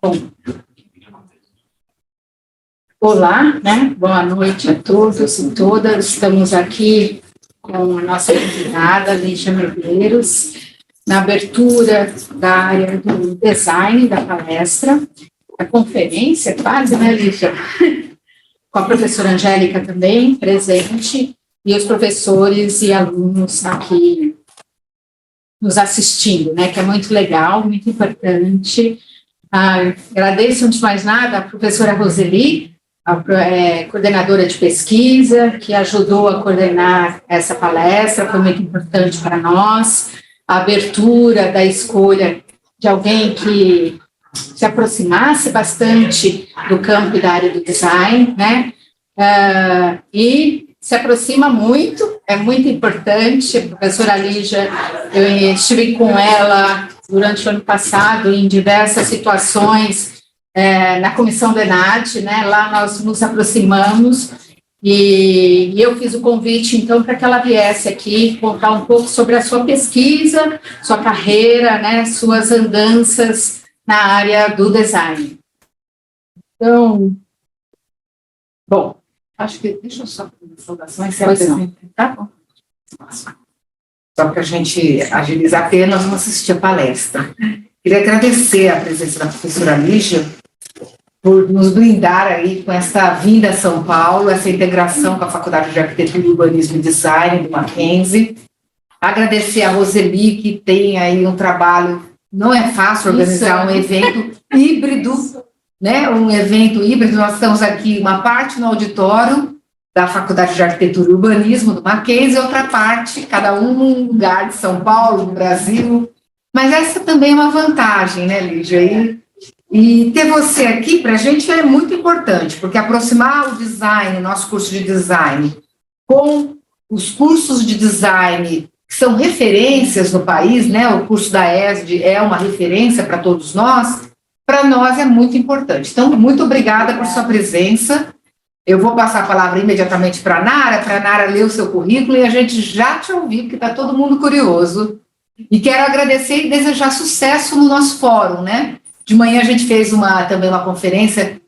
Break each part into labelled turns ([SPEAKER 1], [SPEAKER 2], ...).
[SPEAKER 1] Bom, olá, né? Boa noite a todos e todas. Estamos aqui com a nossa convidada, Lígia Medeiros, na abertura da área do design da palestra, a conferência, quase, né, Lígia? Com a professora Angélica também presente, e os professores e alunos aqui nos assistindo, né, que é muito legal, muito importante. Agradeço, antes de mais nada, a professora Roseli, coordenadora de pesquisa, que ajudou a coordenar essa palestra, foi muito importante para nós, a abertura da escolha de alguém que se aproximasse bastante do campo e da área do design, né, e se aproxima muito, é muito importante. A professora Lígia, eu estive com ela durante o ano passado em diversas situações, na comissão do ENAD, né, lá nós nos aproximamos, e eu fiz o convite, então, para que ela viesse aqui contar um pouco sobre a sua pesquisa, sua carreira, né, suas andanças na área do design. Então, bom, acho que, deixa eu só fazer saudações, tá bom. Só para a gente agilizar, porque nós vamos assistir a palestra. Queria agradecer a presença da professora Lígia por nos brindar aí com essa vinda a São Paulo, essa integração com a Faculdade de Arquitetura, Urbanismo e Design do Mackenzie. Agradecer a Roseli, que tem aí um trabalho, não é fácil organizar um evento híbrido, né? Um evento híbrido, nós estamos aqui, uma parte no auditório da Faculdade de Arquitetura e Urbanismo do Mackenzie, outra parte, cada um num lugar de São Paulo, no Brasil. Mas essa também é uma vantagem, né, Lígia? E ter você aqui, para a gente, é muito importante, porque aproximar o design, nosso curso de design, com os cursos de design que são referências no país, né? O curso da ESD é uma referência para todos nós, para nós é muito importante. Então, muito obrigada por sua presença. Eu vou passar a palavra imediatamente para a Nara ler o seu currículo e a gente já te ouvir, porque está todo mundo curioso. E quero agradecer e desejar sucesso no nosso fórum, né? De manhã a gente fez também uma conferência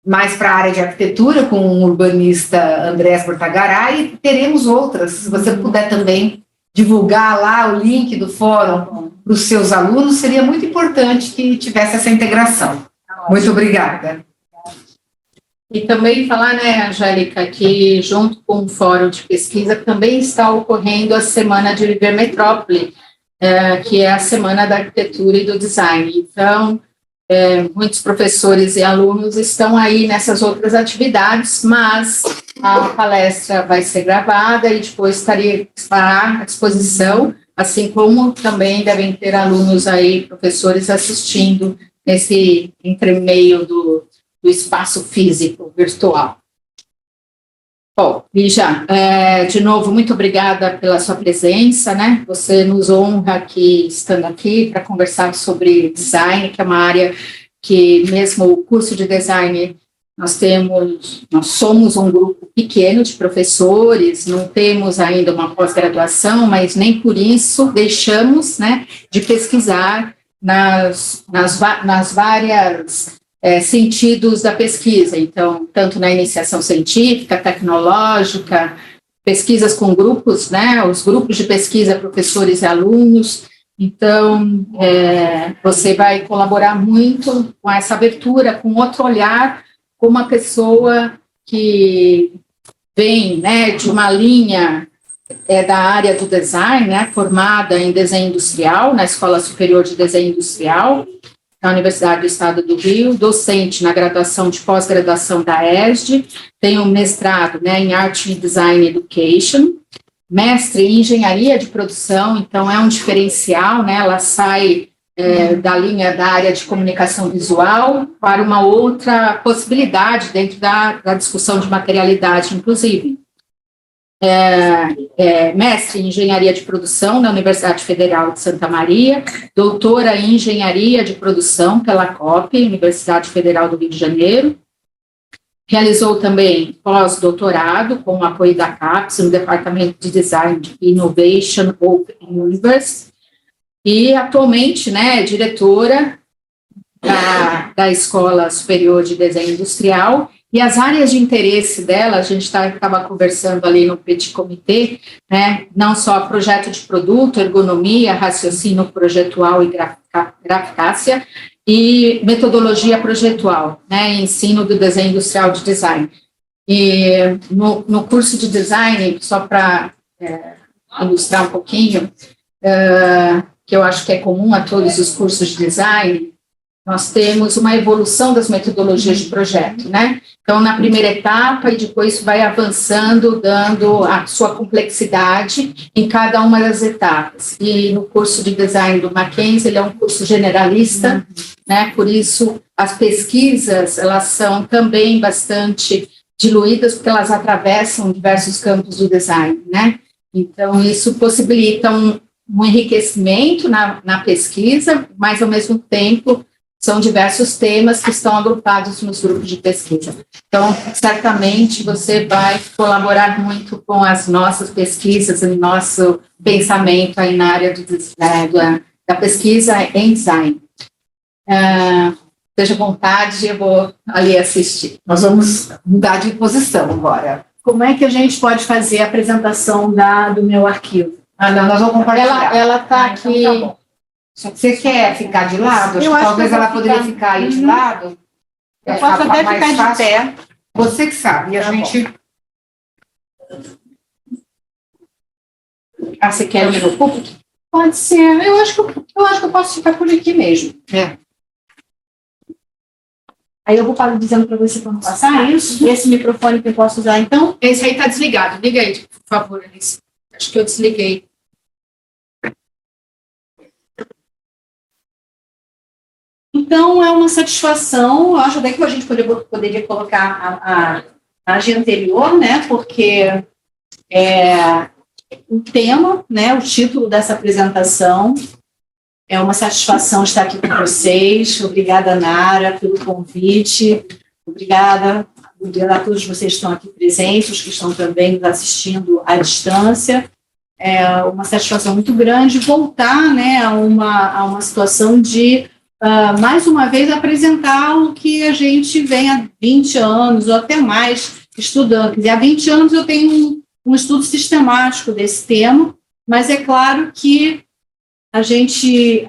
[SPEAKER 1] mais para a área de arquitetura com o urbanista Andrés Bortagaray, e teremos outras. Se você puder também divulgar lá o link do fórum para os seus alunos, seria muito importante que tivesse essa integração. Muito obrigada. E também falar, né, Angélica, que junto com o Fórum de Pesquisa também está ocorrendo a Semana de Viver Metrópole, que é a Semana da Arquitetura e do Design. Então, muitos professores e alunos estão aí nessas outras atividades, mas a palestra vai ser gravada e depois estará à disposição, assim como também devem ter alunos aí, professores, assistindo nesse entremeio do espaço físico virtual. Bom, Lígia, de novo, muito obrigada pela sua presença, né? Você nos honra aqui, estando aqui, para conversar sobre design, que é uma área que, mesmo o curso de design, nós somos um grupo pequeno de professores, não temos ainda uma pós-graduação, mas nem por isso deixamos, né, de pesquisar nas várias sentidos da pesquisa, então, tanto na iniciação científica, tecnológica, pesquisas com grupos, né, os grupos de pesquisa, professores e alunos. Então, você vai colaborar muito com essa abertura, com outro olhar, com uma pessoa que vem, né, de uma linha da área do design, né, formada em desenho industrial, na Escola Superior de Desenho Industrial, na Universidade do Estado do Rio, docente na graduação de pós-graduação da ESD, tem um mestrado, né, em Art and Design Education, mestre em Engenharia de Produção, então é um diferencial, né, ela sai da linha da área de comunicação visual para uma outra possibilidade dentro da discussão de materialidade, inclusive. Mestre em Engenharia de Produção na Universidade Federal de Santa Maria, doutora em Engenharia de Produção pela COP, Universidade Federal do Rio de Janeiro, Realizou também pós-doutorado com o apoio da CAPES, no Departamento de Design e Innovation Open University, e atualmente, né, é diretora da Escola Superior de Desenho Industrial, e as áreas de interesse dela, a gente estava conversando ali no Petit Comitê, né, não só projeto de produto, ergonomia, raciocínio projetual e graficácia, e metodologia projetual, né, ensino do desenho industrial de design. E no curso de design, só para ilustrar um pouquinho, que eu acho que é comum a todos os cursos de design, nós temos uma evolução das metodologias de projeto, né? Então, na primeira etapa, e depois vai avançando, dando a sua complexidade em cada uma das etapas. E no curso de design do Mackenzie, ele é um curso generalista, né? Por isso, as pesquisas, elas são também bastante diluídas, porque elas atravessam diversos campos do design, né? Então, isso possibilita um enriquecimento na pesquisa, mas, ao mesmo tempo, são diversos temas que estão agrupados nos grupos de pesquisa. Então, certamente, você vai colaborar muito com as nossas pesquisas e nosso pensamento aí na área da pesquisa em design. Esteja à vontade, eu vou ali assistir.
[SPEAKER 2] Nós vamos mudar de posição agora. Como é que a gente pode fazer a apresentação do meu arquivo?
[SPEAKER 1] Não, nós vamos compartilhar. Ela está aqui.
[SPEAKER 2] Então tá bom.
[SPEAKER 1] Você quer ficar de lado?
[SPEAKER 2] Eu acho
[SPEAKER 1] Talvez
[SPEAKER 2] que eu
[SPEAKER 1] ela
[SPEAKER 2] vou
[SPEAKER 1] poderia ficar aí de lado.
[SPEAKER 2] Eu posso até ficar de pé.
[SPEAKER 1] Você que sabe. E a gente... você quer ir no público?
[SPEAKER 2] Pode ser. Eu acho que eu posso ficar por aqui mesmo. Aí eu vou dizendo para você quando passar isso. Esse microfone que eu posso usar, então.
[SPEAKER 1] Esse aí está desligado. Liga aí, por favor, Alice. Acho que eu desliguei.
[SPEAKER 2] Então, é uma satisfação, eu acho até que a gente poderia colocar a imagem anterior, né, porque o tema, né, o título dessa apresentação, é uma satisfação estar aqui com vocês. Obrigada, Nara, pelo convite, obrigada a todos vocês que estão aqui presentes, os que estão também nos assistindo à distância. É uma satisfação muito grande voltar, né, a uma situação de mais uma vez, apresentar o que a gente vem há 20 anos, ou até mais, estudando. Quer dizer, há 20 anos eu tenho um estudo sistemático desse tema, mas é claro que a gente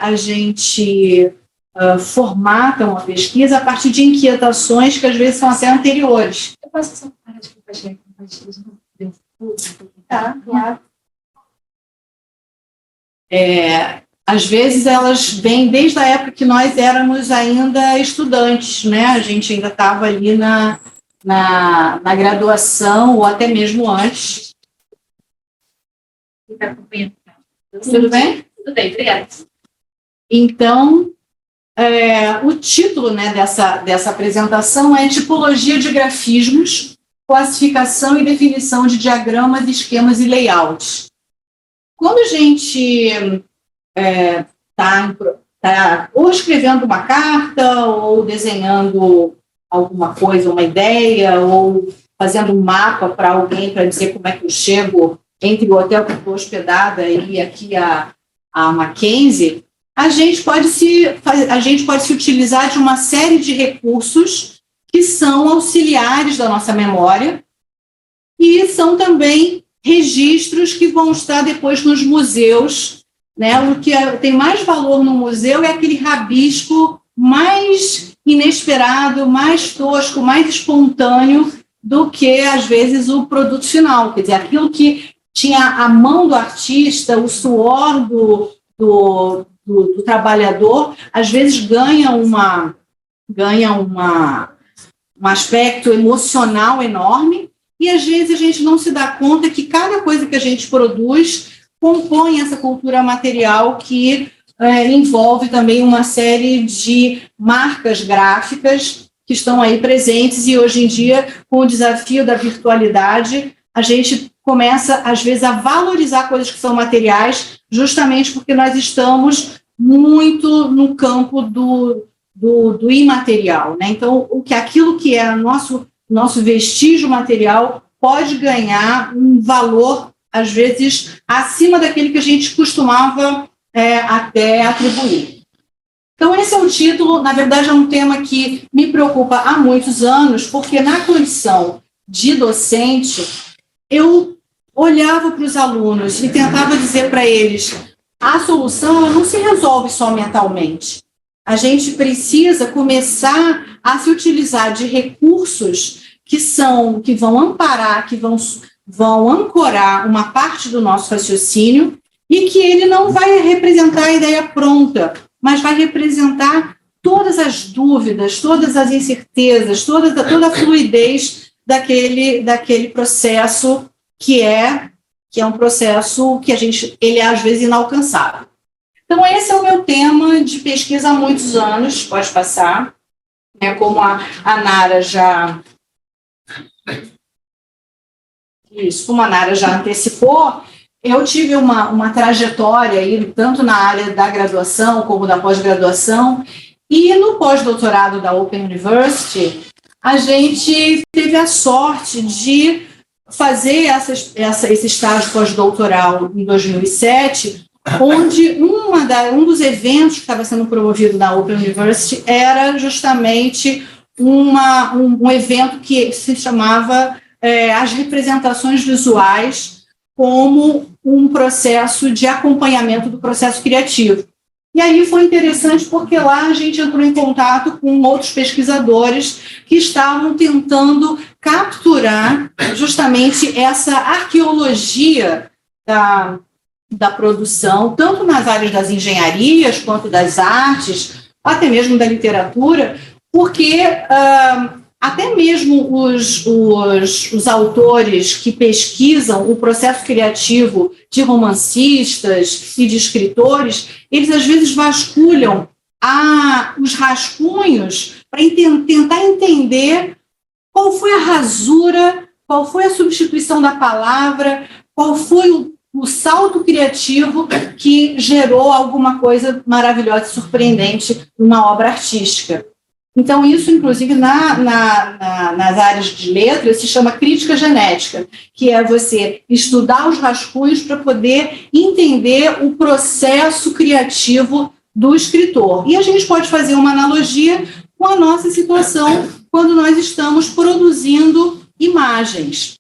[SPEAKER 2] formata uma pesquisa a partir de inquietações que às vezes são até anteriores. Eu posso essa parte de compartilhar? Tá, claro. Às vezes elas vêm desde a época que nós éramos ainda estudantes, né? A gente ainda estava ali na graduação, ou até mesmo antes. Tudo bem?
[SPEAKER 3] Tudo bem, obrigada.
[SPEAKER 2] Então, o título, né, dessa apresentação é Tipologia de Grafismos, Classificação e Definição de Diagramas, Esquemas e Layouts. Quando a gente tá ou escrevendo uma carta, ou desenhando alguma coisa, uma ideia, ou fazendo um mapa para alguém para dizer como é que eu chego entre o hotel que eu estou hospedada e aqui a Mackenzie, a gente pode se utilizar de uma série de recursos que são auxiliares da nossa memória e são também registros que vão estar depois nos museus, né? O que tem mais valor no museu é aquele rabisco mais inesperado, mais tosco, mais espontâneo do que, às vezes, o produto final. Quer dizer, aquilo que tinha a mão do artista, o suor do trabalhador, às vezes ganha um aspecto emocional enorme, e às vezes a gente não se dá conta que cada coisa que a gente produz compõe essa cultura material que envolve também uma série de marcas gráficas que estão aí presentes, e hoje em dia, com o desafio da virtualidade, a gente começa, às vezes, a valorizar coisas que são materiais, justamente porque nós estamos muito no campo do imaterial, né? Então, aquilo que é nosso nosso vestígio material pode ganhar um valor, às vezes, acima daquele que a gente costumava até atribuir. Então, esse é um título, na verdade, é um tema que me preocupa há muitos anos, porque na condição de docente, eu olhava para os alunos e tentava dizer para eles: a solução ela não se resolve só mentalmente. A gente precisa começar a se utilizar de recursos que vão amparar, que vão ancorar uma parte do nosso raciocínio e que ele não vai representar a ideia pronta, mas vai representar todas as dúvidas, todas as incertezas, toda a fluidez daquele processo que é um processo que ele é, às vezes, inalcançável. Então, esse é o meu tema de pesquisa há muitos anos, pode passar, como a Nara já antecipou, eu tive uma trajetória aí, tanto na área da graduação como da pós-graduação, e no pós-doutorado da Open University, a gente teve a sorte de fazer esse estágio pós-doutoral em 2007, onde um dos eventos que estava sendo promovido na Open University era justamente um evento que se chamava as representações visuais como um processo de acompanhamento do processo criativo. E aí foi interessante porque lá a gente entrou em contato com outros pesquisadores que estavam tentando capturar justamente essa arqueologia da produção, tanto nas áreas das engenharias quanto das artes, até mesmo da literatura, porque até mesmo os autores que pesquisam o processo criativo de romancistas e de escritores, eles às vezes vasculham os rascunhos para tentar entender qual foi a rasura, qual foi a substituição da palavra, qual foi o salto criativo que gerou alguma coisa maravilhosa e surpreendente numa obra artística. Então, isso, inclusive, nas áreas de letras, se chama crítica genética, que é você estudar os rascunhos para poder entender o processo criativo do escritor. E a gente pode fazer uma analogia com a nossa situação quando nós estamos produzindo imagens.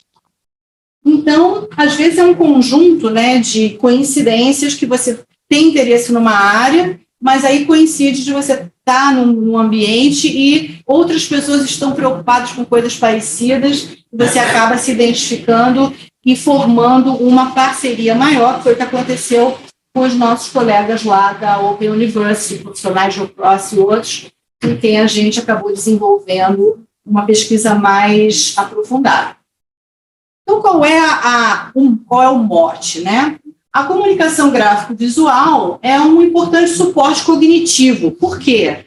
[SPEAKER 2] Então, às vezes é um conjunto, de coincidências que você tem interesse numa área, mas aí coincide de você estar num ambiente e outras pessoas estão preocupadas com coisas parecidas, e você acaba se identificando e formando uma parceria maior, que foi o que aconteceu com os nossos colegas lá da Open University, profissionais de Geocross e outros, com quem a gente acabou desenvolvendo uma pesquisa mais aprofundada. Então, qual é o mote, A comunicação gráfico-visual é um importante suporte cognitivo. Por quê?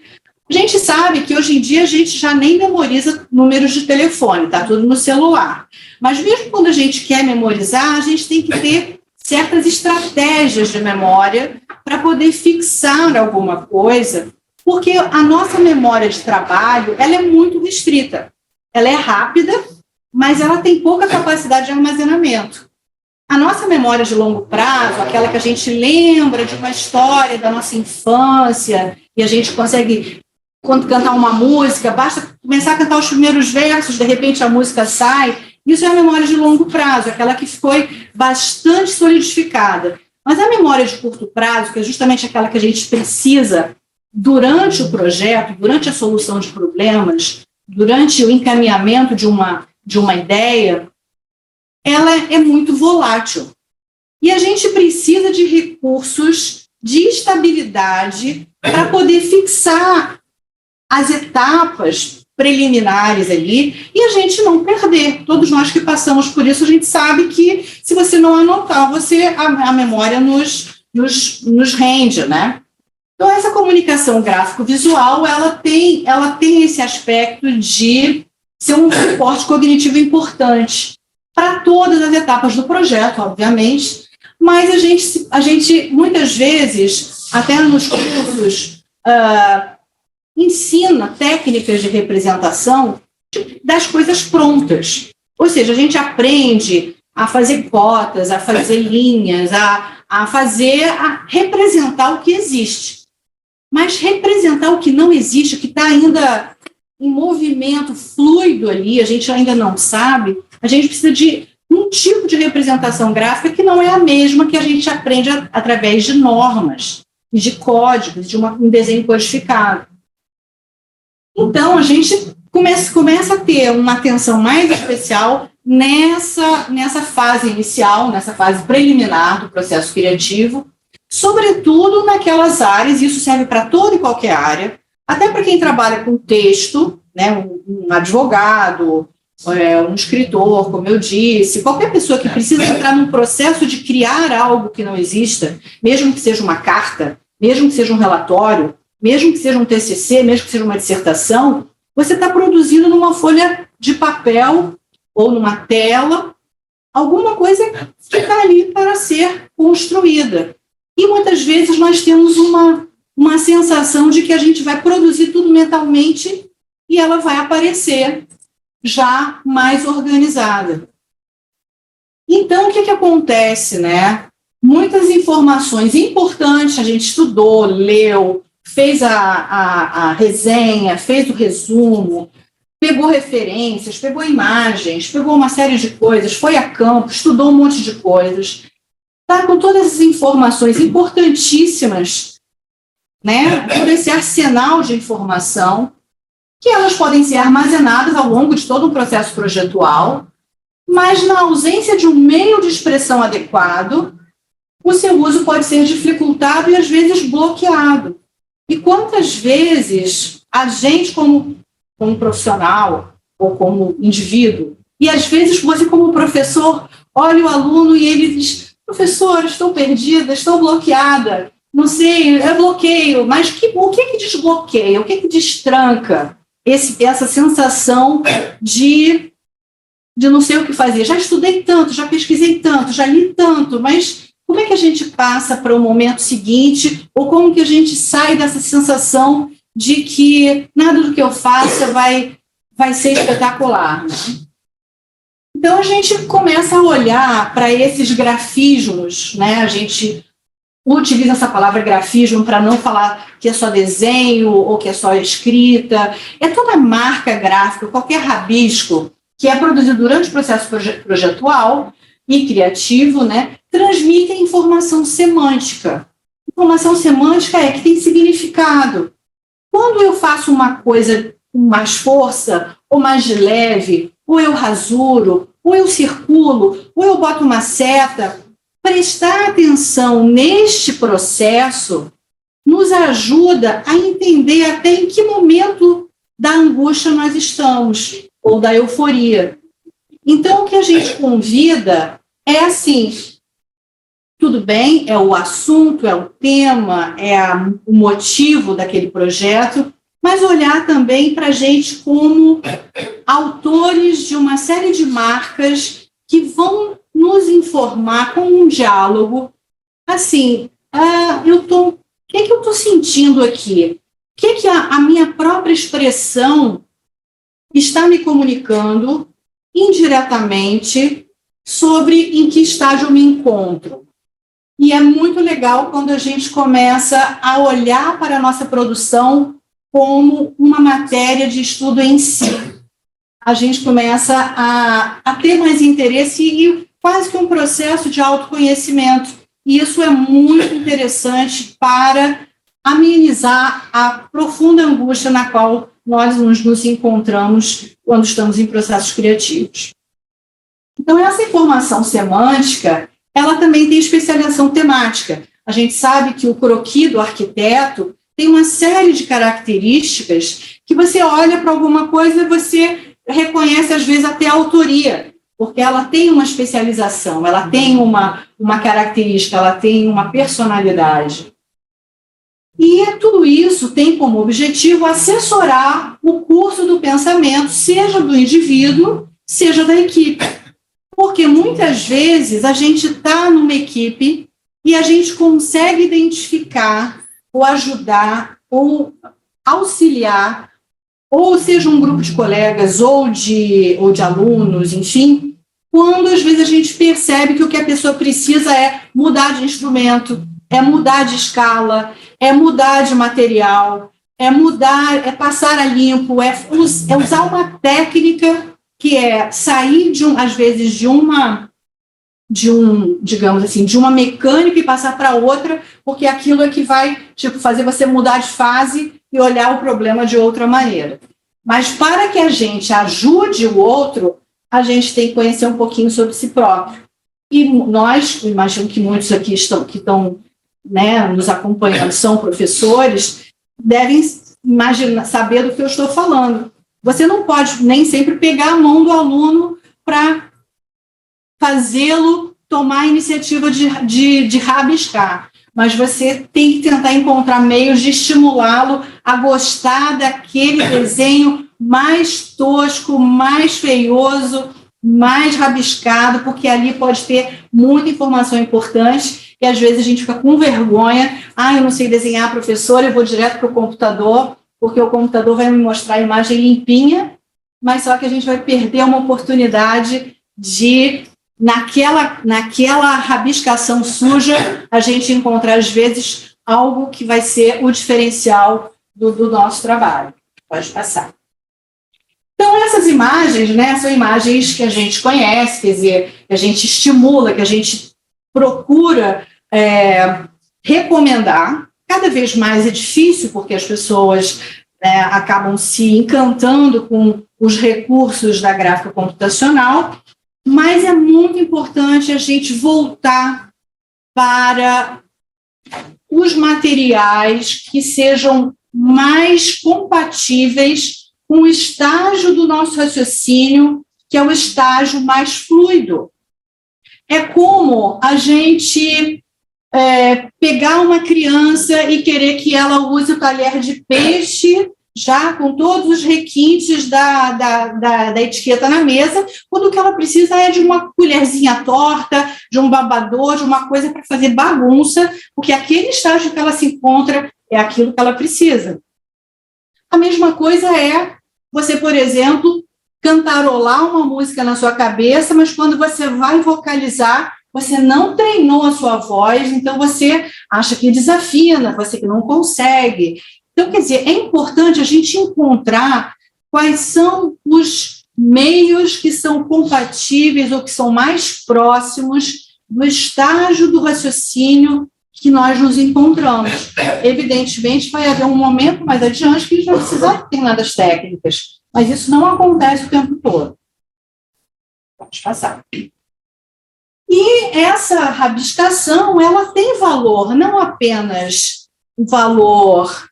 [SPEAKER 2] A gente sabe que hoje em dia a gente já nem memoriza números de telefone, está tudo no celular. Mas mesmo quando a gente quer memorizar, a gente tem que ter certas estratégias de memória para poder fixar alguma coisa, porque a nossa memória de trabalho ela é muito restrita. Ela é rápida, mas ela tem pouca capacidade de armazenamento. A nossa memória de longo prazo, aquela que a gente lembra de uma história da nossa infância, e a gente consegue, quando cantar uma música, basta começar a cantar os primeiros versos, de repente a música sai, isso é a memória de longo prazo, aquela que foi bastante solidificada. Mas a memória de curto prazo, que é justamente aquela que a gente precisa durante o projeto, durante a solução de problemas, durante o encaminhamento de uma ideia, ela é muito volátil. E a gente precisa de recursos de estabilidade para poder fixar as etapas preliminares ali e a gente não perder. Todos nós que passamos por isso, a gente sabe que se você não anotar, a memória nos rende, Então, essa comunicação gráfico-visual, ela tem esse aspecto de ser um suporte cognitivo importante para todas as etapas do projeto, obviamente, mas a gente muitas vezes, até nos cursos, ensina técnicas de representação das coisas prontas. Ou seja, a gente aprende a fazer cotas, a fazer linhas, a representar o que existe. Mas representar o que não existe, o que está ainda em movimento fluido ali, a gente ainda não sabe, a gente precisa de um tipo de representação gráfica que não é a mesma que a gente aprende através de normas, de códigos, de um desenho codificado. Então, a gente começa a ter uma atenção mais especial nessa fase inicial, nessa fase preliminar do processo criativo, sobretudo naquelas áreas, e isso serve para toda e qualquer área, até para quem trabalha com texto, né, um advogado, um escritor, como eu disse, qualquer pessoa que precisa entrar num processo de criar algo que não exista, mesmo que seja uma carta, mesmo que seja um relatório, mesmo que seja um TCC, mesmo que seja uma dissertação, você está produzindo numa folha de papel ou numa tela alguma coisa que está ali para ser construída. E muitas vezes nós temos uma sensação de que a gente vai produzir tudo mentalmente e ela vai aparecer já mais organizada. Então, o que acontece, né? Muitas informações importantes, a gente estudou, leu, fez a resenha, fez o resumo, pegou referências, pegou imagens, pegou uma série de coisas, foi a campo, estudou um monte de coisas, está com todas essas informações importantíssimas, né, por esse arsenal de informação, que elas podem ser armazenadas ao longo de todo um processo projetual, mas na ausência de um meio de expressão adequado, o seu uso pode ser dificultado e, às vezes, bloqueado. E quantas vezes a gente, como profissional ou como indivíduo, e às vezes você, como professor, olha o aluno e ele diz: professor, estou perdida, estou bloqueada, não sei, é bloqueio, mas o que desbloqueia, o que destranca essa sensação de não sei o que fazer? Já estudei tanto, já pesquisei tanto, já li tanto, mas como é que a gente passa para o momento seguinte, ou como que a gente sai dessa sensação de que nada do que eu faça vai ser espetacular? Então, a gente começa a olhar para esses grafismos, né? A gente utiliza essa palavra grafismo para não falar que é só desenho ou que é só escrita. É toda marca gráfica, qualquer rabisco que é produzido durante o processo projetual e criativo, né, transmite informação semântica. Informação semântica é que tem significado. Quando eu faço uma coisa com mais força, ou mais de leve, ou eu rasuro, ou eu circulo, ou eu boto uma seta, prestar atenção neste processo nos ajuda a entender até em que momento da angústia nós estamos, ou da euforia. Então, o que a gente convida é assim: tudo bem, é o assunto, é o tema, é o motivo daquele projeto, mas olhar também para a gente como autores de uma série de marcas que vão nos informar com um diálogo, assim, o que eu estou sentindo aqui? O que a minha própria expressão está me comunicando indiretamente sobre em que estágio eu me encontro? E é muito legal quando a gente começa a olhar para a nossa produção como uma matéria de estudo em si. A gente começa a ter mais interesse e quase que um processo de autoconhecimento. E isso é muito interessante para amenizar a profunda angústia na qual nós nos encontramos quando estamos em processos criativos. Então, essa informação semântica, ela também tem especialização temática. A gente sabe que o croquis do arquiteto tem uma série de características que você olha para alguma coisa e você reconhece, às vezes, até a autoria, porque ela tem uma especialização, ela tem uma característica, ela tem uma personalidade. E tudo isso tem como objetivo assessorar o curso do pensamento, seja do indivíduo, seja da equipe. Porque muitas vezes a gente está numa equipe e a gente consegue identificar ou ajudar ou auxiliar ou seja um grupo de colegas ou de alunos, enfim, quando às vezes a gente percebe que o que a pessoa precisa é mudar de instrumento, é mudar de escala, é mudar de material, é passar a limpo, é usar uma técnica que é sair às vezes digamos assim, de uma mecânica e passar para outra, porque aquilo é que vai, fazer você mudar de fase e olhar o problema de outra maneira. Mas para que a gente ajude o outro, a gente tem que conhecer um pouquinho sobre si próprio. E nós, imagino que muitos aqui que estão né, nos acompanhando são professores, devem saber do que eu estou falando. Você não pode nem sempre pegar a mão do aluno para fazê-lo tomar a iniciativa de rabiscar, mas você tem que tentar encontrar meios de estimulá-lo a gostar daquele desenho mais tosco, mais feioso, mais rabiscado, porque ali pode ter muita informação importante e às vezes a gente fica com vergonha, eu não sei desenhar, professor, eu vou direto para o computador, porque o computador vai me mostrar a imagem limpinha, mas só que a gente vai perder uma oportunidade de, naquela rabiscação suja, a gente encontrar, às vezes, algo que vai ser o diferencial do nosso trabalho. Pode passar. Então, essas imagens, né, são imagens que a gente conhece, quer dizer, que a gente estimula, que a gente procura recomendar. Cada vez mais é difícil, porque as pessoas acabam se encantando com os recursos da gráfica computacional, mas é muito importante a gente voltar para os materiais que sejam mais compatíveis com o estágio do nosso raciocínio, que é o estágio mais fluido. É como a gente pegar uma criança e querer que ela use o talher de peixe, já com todos os requintes da etiqueta na mesa, quando o que ela precisa é de uma colherzinha torta, de um babador, de uma coisa para fazer bagunça, porque aquele estágio que ela se encontra é aquilo que ela precisa. A mesma coisa é você, por exemplo, cantarolar uma música na sua cabeça, mas quando você vai vocalizar, você não treinou a sua voz, então você acha que desafina, você que não consegue. Então, quer dizer, é importante a gente encontrar quais são os meios que são compatíveis ou que são mais próximos do estágio do raciocínio que nós nos encontramos. Evidentemente, vai haver um momento mais adiante que a gente vai precisar de determinadas técnicas, mas isso não acontece o tempo todo. Pode passar. E essa rabiscação, ela tem valor, não apenas um valor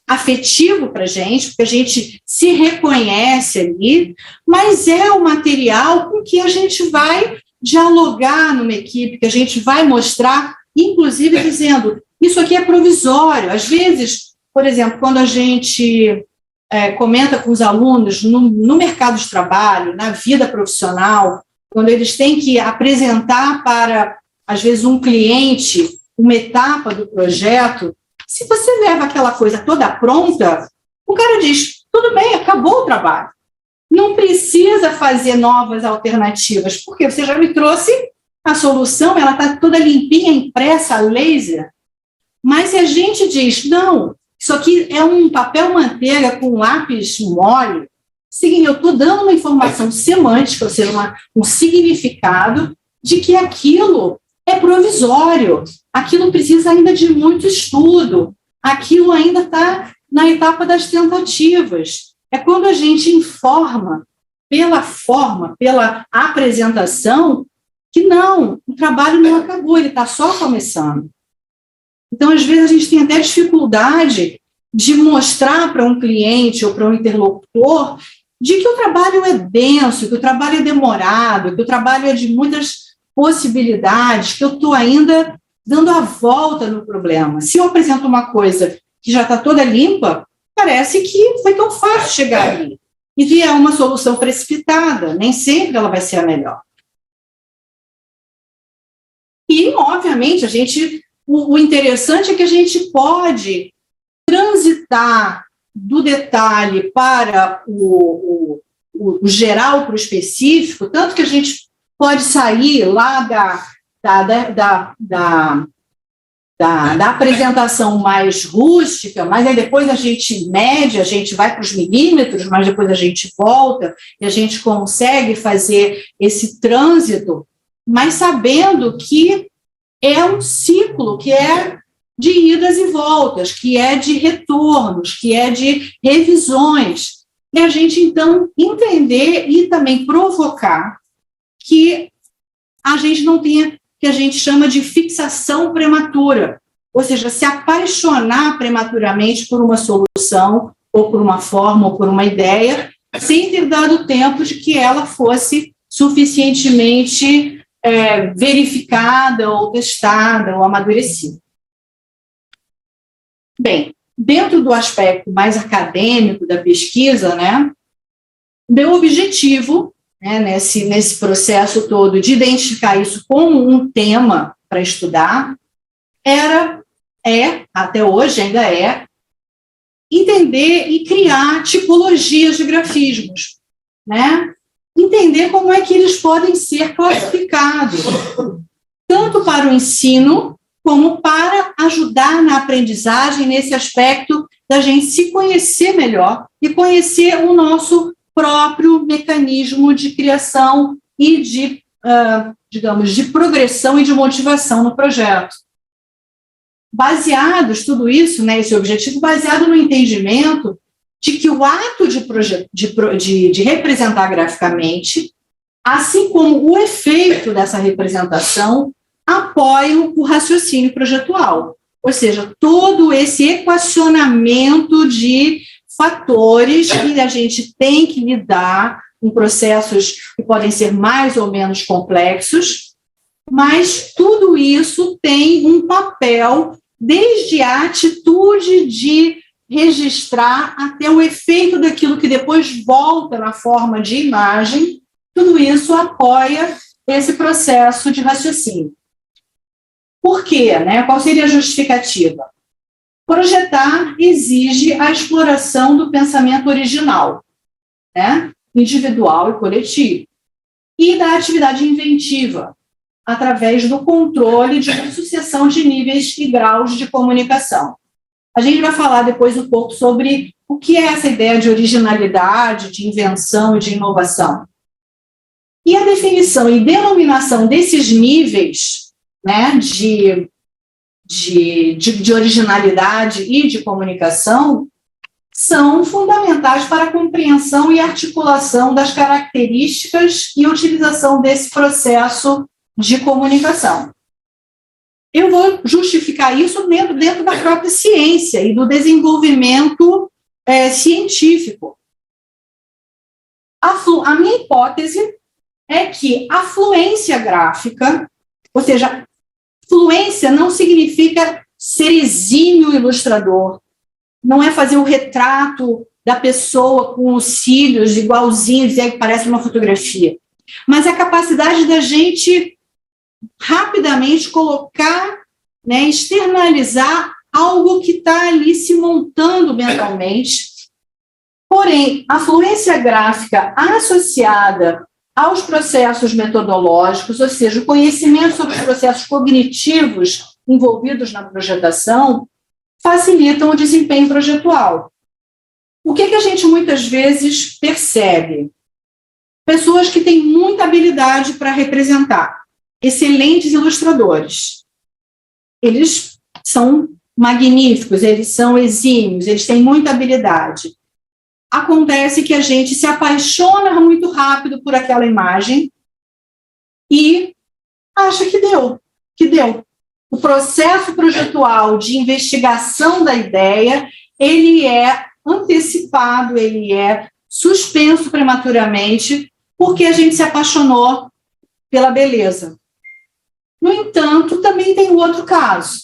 [SPEAKER 2] afetivo para a gente, porque a gente se reconhece ali, mas é o material com que a gente vai dialogar numa equipe, que a gente vai mostrar, inclusive dizendo, isso aqui é provisório. Às vezes, por exemplo, quando a gente comenta com os alunos no mercado de trabalho, na vida profissional, quando eles têm que apresentar para, às vezes, um cliente uma etapa do projeto, se você leva aquela coisa toda pronta, o cara diz, tudo bem, acabou o trabalho. Não precisa fazer novas alternativas, porque você já me trouxe a solução, ela está toda limpinha, impressa a laser. Mas se a gente diz, não, isso aqui é um papel manteiga com lápis mole, sim, eu estou dando uma informação semântica, ou seja, um significado de que aquilo é provisório, aquilo precisa ainda de muito estudo, aquilo ainda está na etapa das tentativas. É quando a gente informa pela forma, pela apresentação, que não, o trabalho não acabou, ele está só começando. Então, às vezes, a gente tem até dificuldade de mostrar para um cliente ou para um interlocutor de que o trabalho é denso, que o trabalho é demorado, que o trabalho é de muitas possibilidades, que eu estou ainda dando a volta no problema. Se eu apresento uma coisa que já está toda limpa, parece que foi tão fácil chegar ali. E vier uma solução precipitada, nem sempre ela vai ser a melhor. E, obviamente, o interessante é que a gente pode transitar do detalhe para o geral para o específico, tanto que a gente pode sair lá da apresentação mais rústica, mas aí depois a gente mede, a gente vai para os milímetros, mas depois a gente volta e a gente consegue fazer esse trânsito, mas sabendo que é um ciclo, que é de idas e voltas, que é de retornos, que é de revisões. E a gente, então, entender e também provocar que a gente não tenha, que a gente chama de fixação prematura, ou seja, se apaixonar prematuramente por uma solução, ou por uma forma, ou por uma ideia, sem ter dado tempo de que ela fosse suficientemente verificada, ou testada, ou amadurecida. Bem, dentro do aspecto mais acadêmico da pesquisa, né, meu objetivo, né, nesse processo todo de identificar isso como um tema para estudar, até hoje ainda entender e criar tipologias de grafismos, né? Entender como é que eles podem ser classificados, tanto para o ensino, como para ajudar na aprendizagem nesse aspecto da gente se conhecer melhor e conhecer o nosso próprio mecanismo de criação e de, digamos, de progressão e de motivação no projeto. Baseados, tudo isso, né, esse objetivo, baseado no entendimento de que o ato de representar graficamente, assim como o efeito dessa representação, apoiam o raciocínio projetual, ou seja, todo esse equacionamento de fatores que a gente tem que lidar com processos que podem ser mais ou menos complexos, mas tudo isso tem um papel desde a atitude de registrar até o efeito daquilo que depois volta na forma de imagem, tudo isso apoia esse processo de raciocínio. Por quê? Né? Qual seria a justificativa? Projetar exige a exploração do pensamento original, né? Individual e coletivo, e da atividade inventiva, através do controle de uma sucessão de níveis e graus de comunicação. A gente vai falar depois um pouco sobre o que é essa ideia de originalidade, de invenção e de inovação. E a definição e denominação desses níveis, né, de originalidade e de comunicação são fundamentais para a compreensão e articulação das características e utilização desse processo de comunicação. Eu vou justificar isso dentro da própria ciência e do desenvolvimento científico. A minha hipótese é que a fluência gráfica, ou seja, fluência não significa ser exímio ilustrador, não é fazer o retrato da pessoa com os cílios igualzinhos, que parece uma fotografia, mas a capacidade da gente rapidamente colocar, né, externalizar algo que está ali se montando mentalmente. Porém, a fluência gráfica associada aos processos metodológicos, ou seja, o conhecimento sobre os processos cognitivos envolvidos na projetação, facilitam o desempenho projetual. O que a gente muitas vezes percebe? Pessoas que têm muita habilidade para representar, excelentes ilustradores. Eles são magníficos, eles são exímios, eles têm muita habilidade. Acontece que a gente se apaixona muito rápido por aquela imagem e acha que deu. O processo projetual de investigação da ideia, ele é antecipado, ele é suspenso prematuramente, porque a gente se apaixonou pela beleza. No entanto, também tem o outro caso.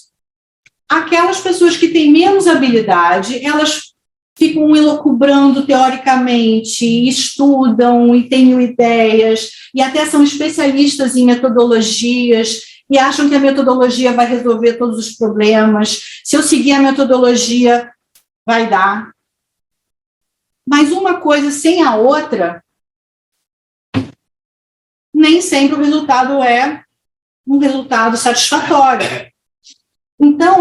[SPEAKER 2] Aquelas pessoas que têm menos habilidade, elas ficam elucubrando teoricamente, estudam e têm ideias, e até são especialistas em metodologias, e acham que a metodologia vai resolver todos os problemas. Se eu seguir a metodologia, vai dar. mas uma coisa sem a outra, nem sempre o resultado é um resultado satisfatório. Então,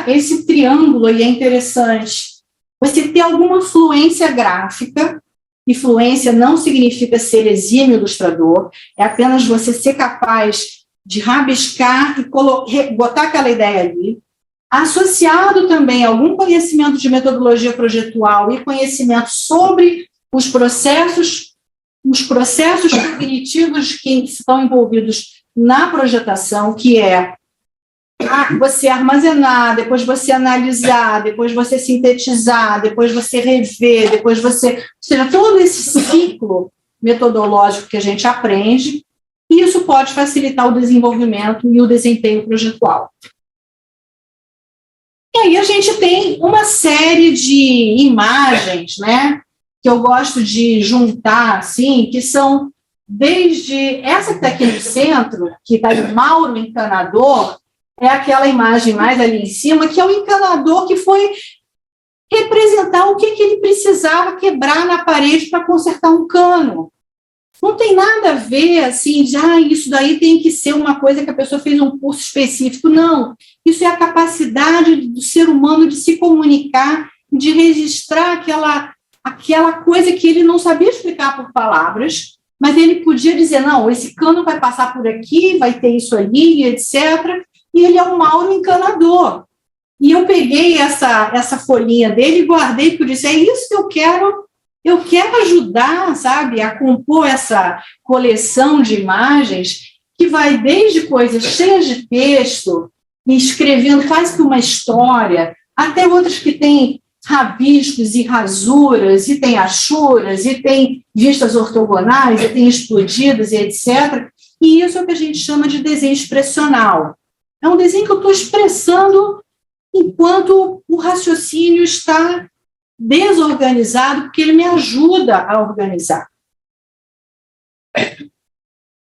[SPEAKER 2] esse triângulo aí é interessante. Você ter alguma fluência gráfica, e fluência não significa ser exímio ilustrador, é apenas você ser capaz de rabiscar e botar aquela ideia ali, associado também a algum conhecimento de metodologia projetual e conhecimento sobre os processos cognitivos que estão envolvidos na projetação, que é você armazenar, depois você analisar, depois você sintetizar, depois você rever, depois você... Ou seja, todo esse ciclo metodológico que a gente aprende, e isso pode facilitar o desenvolvimento e o desempenho projetual. E aí a gente tem uma série de imagens, né, que eu gosto de juntar, assim, que são desde essa que está aqui no centro, que está o Mauro Encanador, é aquela imagem mais ali em cima, que é o encanador que foi representar o que ele precisava quebrar na parede para consertar um cano. Não tem nada a ver, assim, isso daí tem que ser uma coisa que a pessoa fez um curso específico. Não, isso é a capacidade do ser humano de se comunicar, de registrar aquela coisa que ele não sabia explicar por palavras, mas ele podia dizer, não, esse cano vai passar por aqui, vai ter isso ali, etc., e ele é um Mauro Encanador. E eu peguei essa folhinha dele e guardei, porque eu disse, é isso que eu quero ajudar, sabe, a compor essa coleção de imagens que vai desde coisas cheias de texto, escrevendo quase que uma história, até outras que têm rabiscos e rasuras, e tem achuras, e tem vistas ortogonais, e tem explodidas, e etc. E isso é o que a gente chama de desenho expressional. É um desenho que eu estou expressando enquanto o raciocínio está desorganizado, porque ele me ajuda a organizar.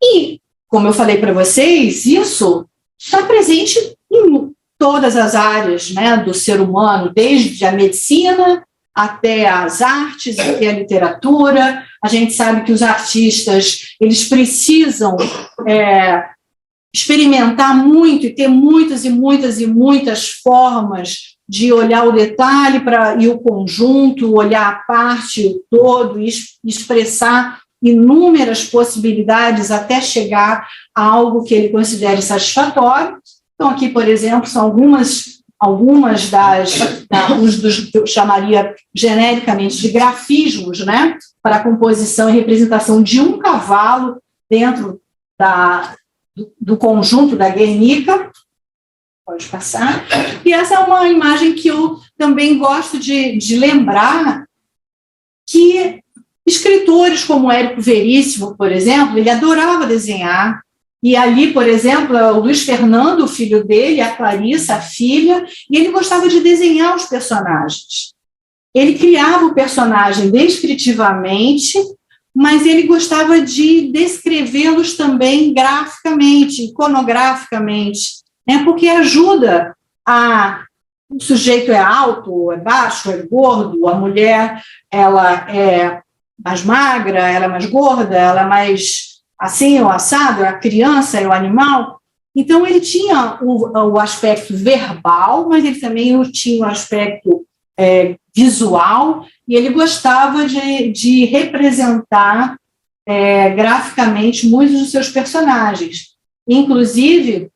[SPEAKER 2] E, como eu falei para vocês, isso está presente em todas as áreas, né, do ser humano, desde a medicina até as artes, até a literatura. A gente sabe que os artistas, eles precisam experimentar muito e ter muitas e muitas e muitas formas de olhar o detalhe e o conjunto, olhar a parte, o todo, e expressar inúmeras possibilidades até chegar a algo que ele considere satisfatório. Então, aqui, por exemplo, são algumas dos que eu chamaria genericamente de grafismos, né, para a composição e representação de um cavalo dentro do conjunto da Guernica. Pode passar. E essa é uma imagem que eu também gosto de lembrar, que escritores como Érico Veríssimo, por exemplo, ele adorava desenhar, e ali, por exemplo, o Luiz Fernando, o filho dele, a Clarissa, a filha, e ele gostava de desenhar os personagens. Ele criava o personagem descritivamente, mas ele gostava de descrevê-los também graficamente, iconograficamente, né, porque ajuda o sujeito é alto, é baixo, é gordo, a mulher ela é mais magra, ela é mais gorda, ela é mais assim ou assado, a criança é o animal. Então, ele tinha o aspecto verbal, mas ele também tinha o aspecto visual, e ele gostava de representar graficamente muitos dos seus personagens. Inclusive,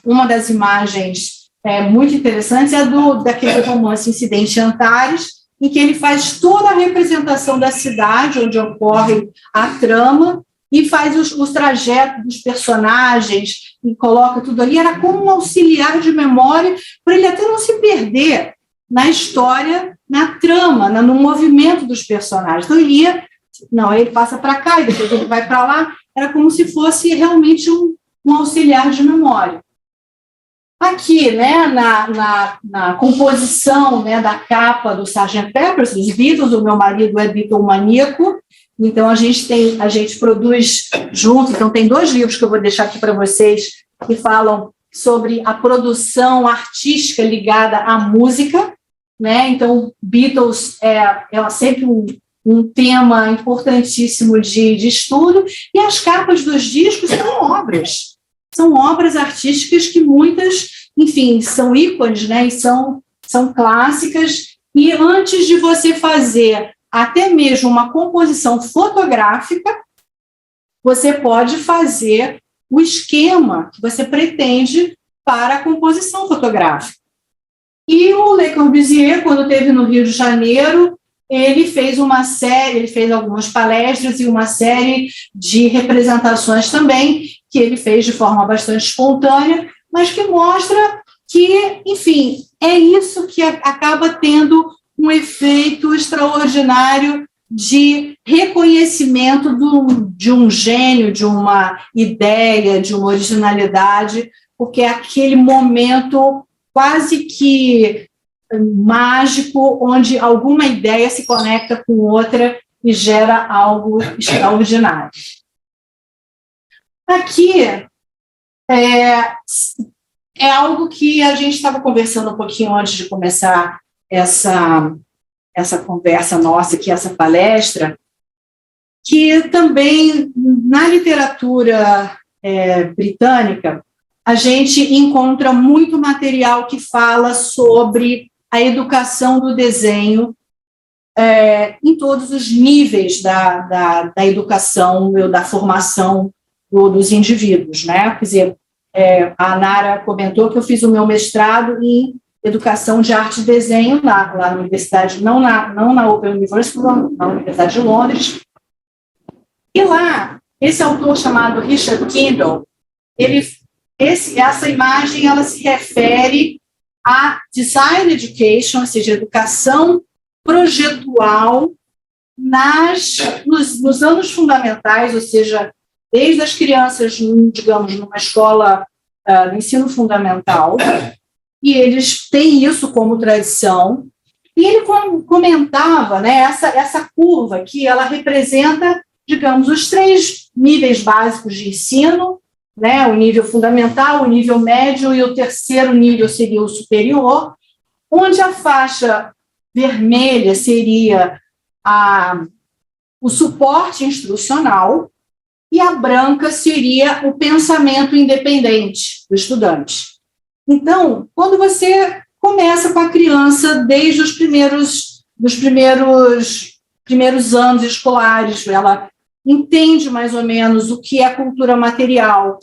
[SPEAKER 2] uma das imagens muito interessantes é daquele romance Incidente em Antares, em que ele faz toda a representação da cidade onde ocorre a trama e faz os trajetos dos personagens e coloca tudo ali. Era como um auxiliar de memória para ele até não se perder na história, na trama, no movimento dos personagens. Então, ele passa para cá e depois ele vai para lá. Era como se fosse realmente um auxiliar de memória. Aqui, né, na composição, né, da capa do Sgt. Pepper's, dos Beatles, o meu marido é Beatlemaníaco, então a gente produz junto. Então tem 2 livros que eu vou deixar aqui para vocês que falam sobre a produção artística ligada à música, né? Então Beatles é sempre um tema importantíssimo de estudo, e as capas dos discos são obras artísticas que muitas, enfim, são ícones, né, e são clássicas, e antes de você fazer até mesmo uma composição fotográfica, você pode fazer o esquema que você pretende para a composição fotográfica. E o Le Corbusier, quando esteve no Rio de Janeiro, ele fez algumas palestras e uma série de representações também, que ele fez de forma bastante espontânea, mas que mostra que, enfim, é isso que acaba tendo um efeito extraordinário de reconhecimento de um gênio, de uma ideia, de uma originalidade, porque é aquele momento quase que mágico, onde alguma ideia se conecta com outra e gera algo extraordinário. Aqui é algo que a gente estava conversando um pouquinho antes de começar essa conversa nossa aqui, essa palestra, que também na literatura britânica a gente encontra muito material que fala sobre a educação do desenho em todos os níveis da educação, da formação dos indivíduos, né? Quer dizer, a Nara comentou que eu fiz o meu mestrado em educação de arte e desenho lá na universidade, não na Open University, na Universidade de Londres. E lá, esse autor chamado Richard Kendall, essa imagem ela se refere a design education, ou seja, educação projetual nos anos fundamentais, ou seja, desde as crianças, digamos, numa escola de ensino fundamental, e eles têm isso como tradição. E ele comentava, né, essa curva aqui, ela representa, digamos, os 3 níveis básicos de ensino, né, o nível fundamental, o nível médio e o terceiro nível seria o superior, onde a faixa vermelha seria o suporte instrucional e a branca seria o pensamento independente do estudante. Então, quando você começa com a criança desde os primeiros anos escolares, ela entende mais ou menos o que é cultura material.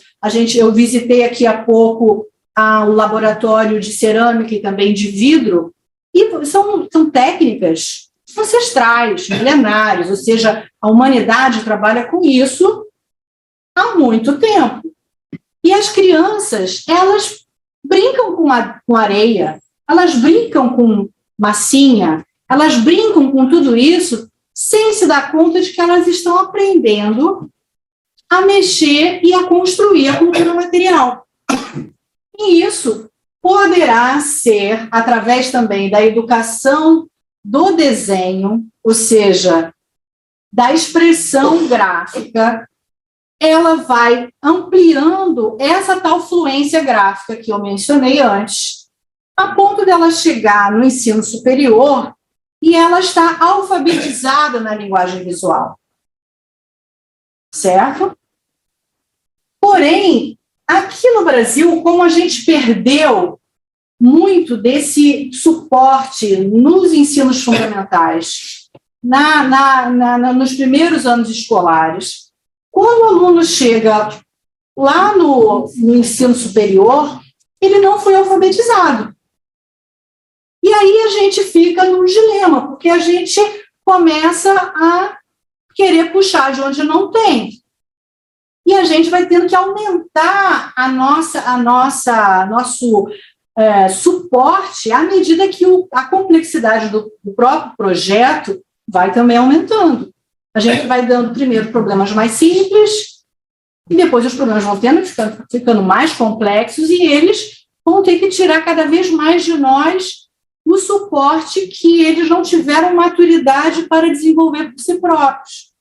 [SPEAKER 2] Eu visitei aqui há pouco o laboratório de cerâmica e também de vidro, e são técnicas ancestrais, milenares, ou seja, a humanidade trabalha com isso há muito tempo. E as crianças, elas brincam com areia, elas brincam com massinha, elas brincam com tudo isso sem se dar conta de que elas estão aprendendo a mexer e a construir a cultura material. E isso poderá ser através também da educação do desenho, ou seja, da expressão gráfica. Ela vai ampliando essa tal fluência gráfica que eu mencionei antes, a ponto dela chegar no ensino superior e ela está alfabetizada na linguagem visual. Certo? Porém, aqui no Brasil, como a gente perdeu muito desse suporte nos ensinos fundamentais, nos primeiros anos escolares, quando o aluno chega lá no ensino superior, ele não foi alfabetizado. E aí a gente fica num dilema, porque a gente começa a querer puxar de onde não tem. E a gente vai tendo que aumentar nosso suporte à medida que a complexidade do próprio projeto vai também aumentando. A gente vai dando primeiro problemas mais simples, e depois os problemas vão ficando mais complexos, e eles vão ter que tirar cada vez mais de nós o suporte que eles não tiveram maturidade para desenvolver por si próprios.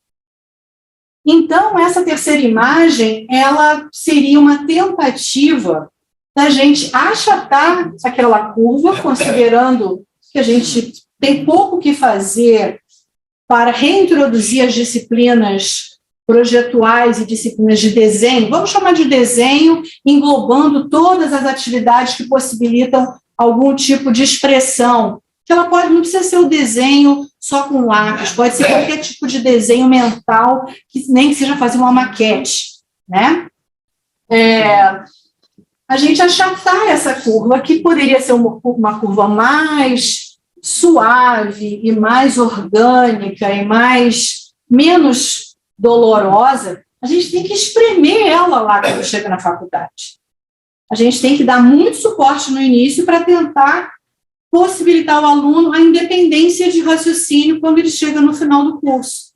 [SPEAKER 2] Então, essa terceira imagem, ela seria uma tentativa da gente achatar aquela curva, considerando que a gente tem pouco que fazer para reintroduzir as disciplinas projetuais e disciplinas de desenho, vamos chamar de desenho, englobando todas as atividades que possibilitam algum tipo de expressão, que ela não precisa ser o desenho só com lápis, pode ser qualquer tipo de desenho mental, que nem que seja fazer uma maquete, né? A gente achatar essa curva, que poderia ser uma curva mais suave e mais orgânica e menos dolorosa, a gente tem que espremer ela lá quando chega na faculdade. A gente tem que dar muito suporte no início para tentar possibilitar ao aluno a independência de raciocínio quando ele chega no final do curso.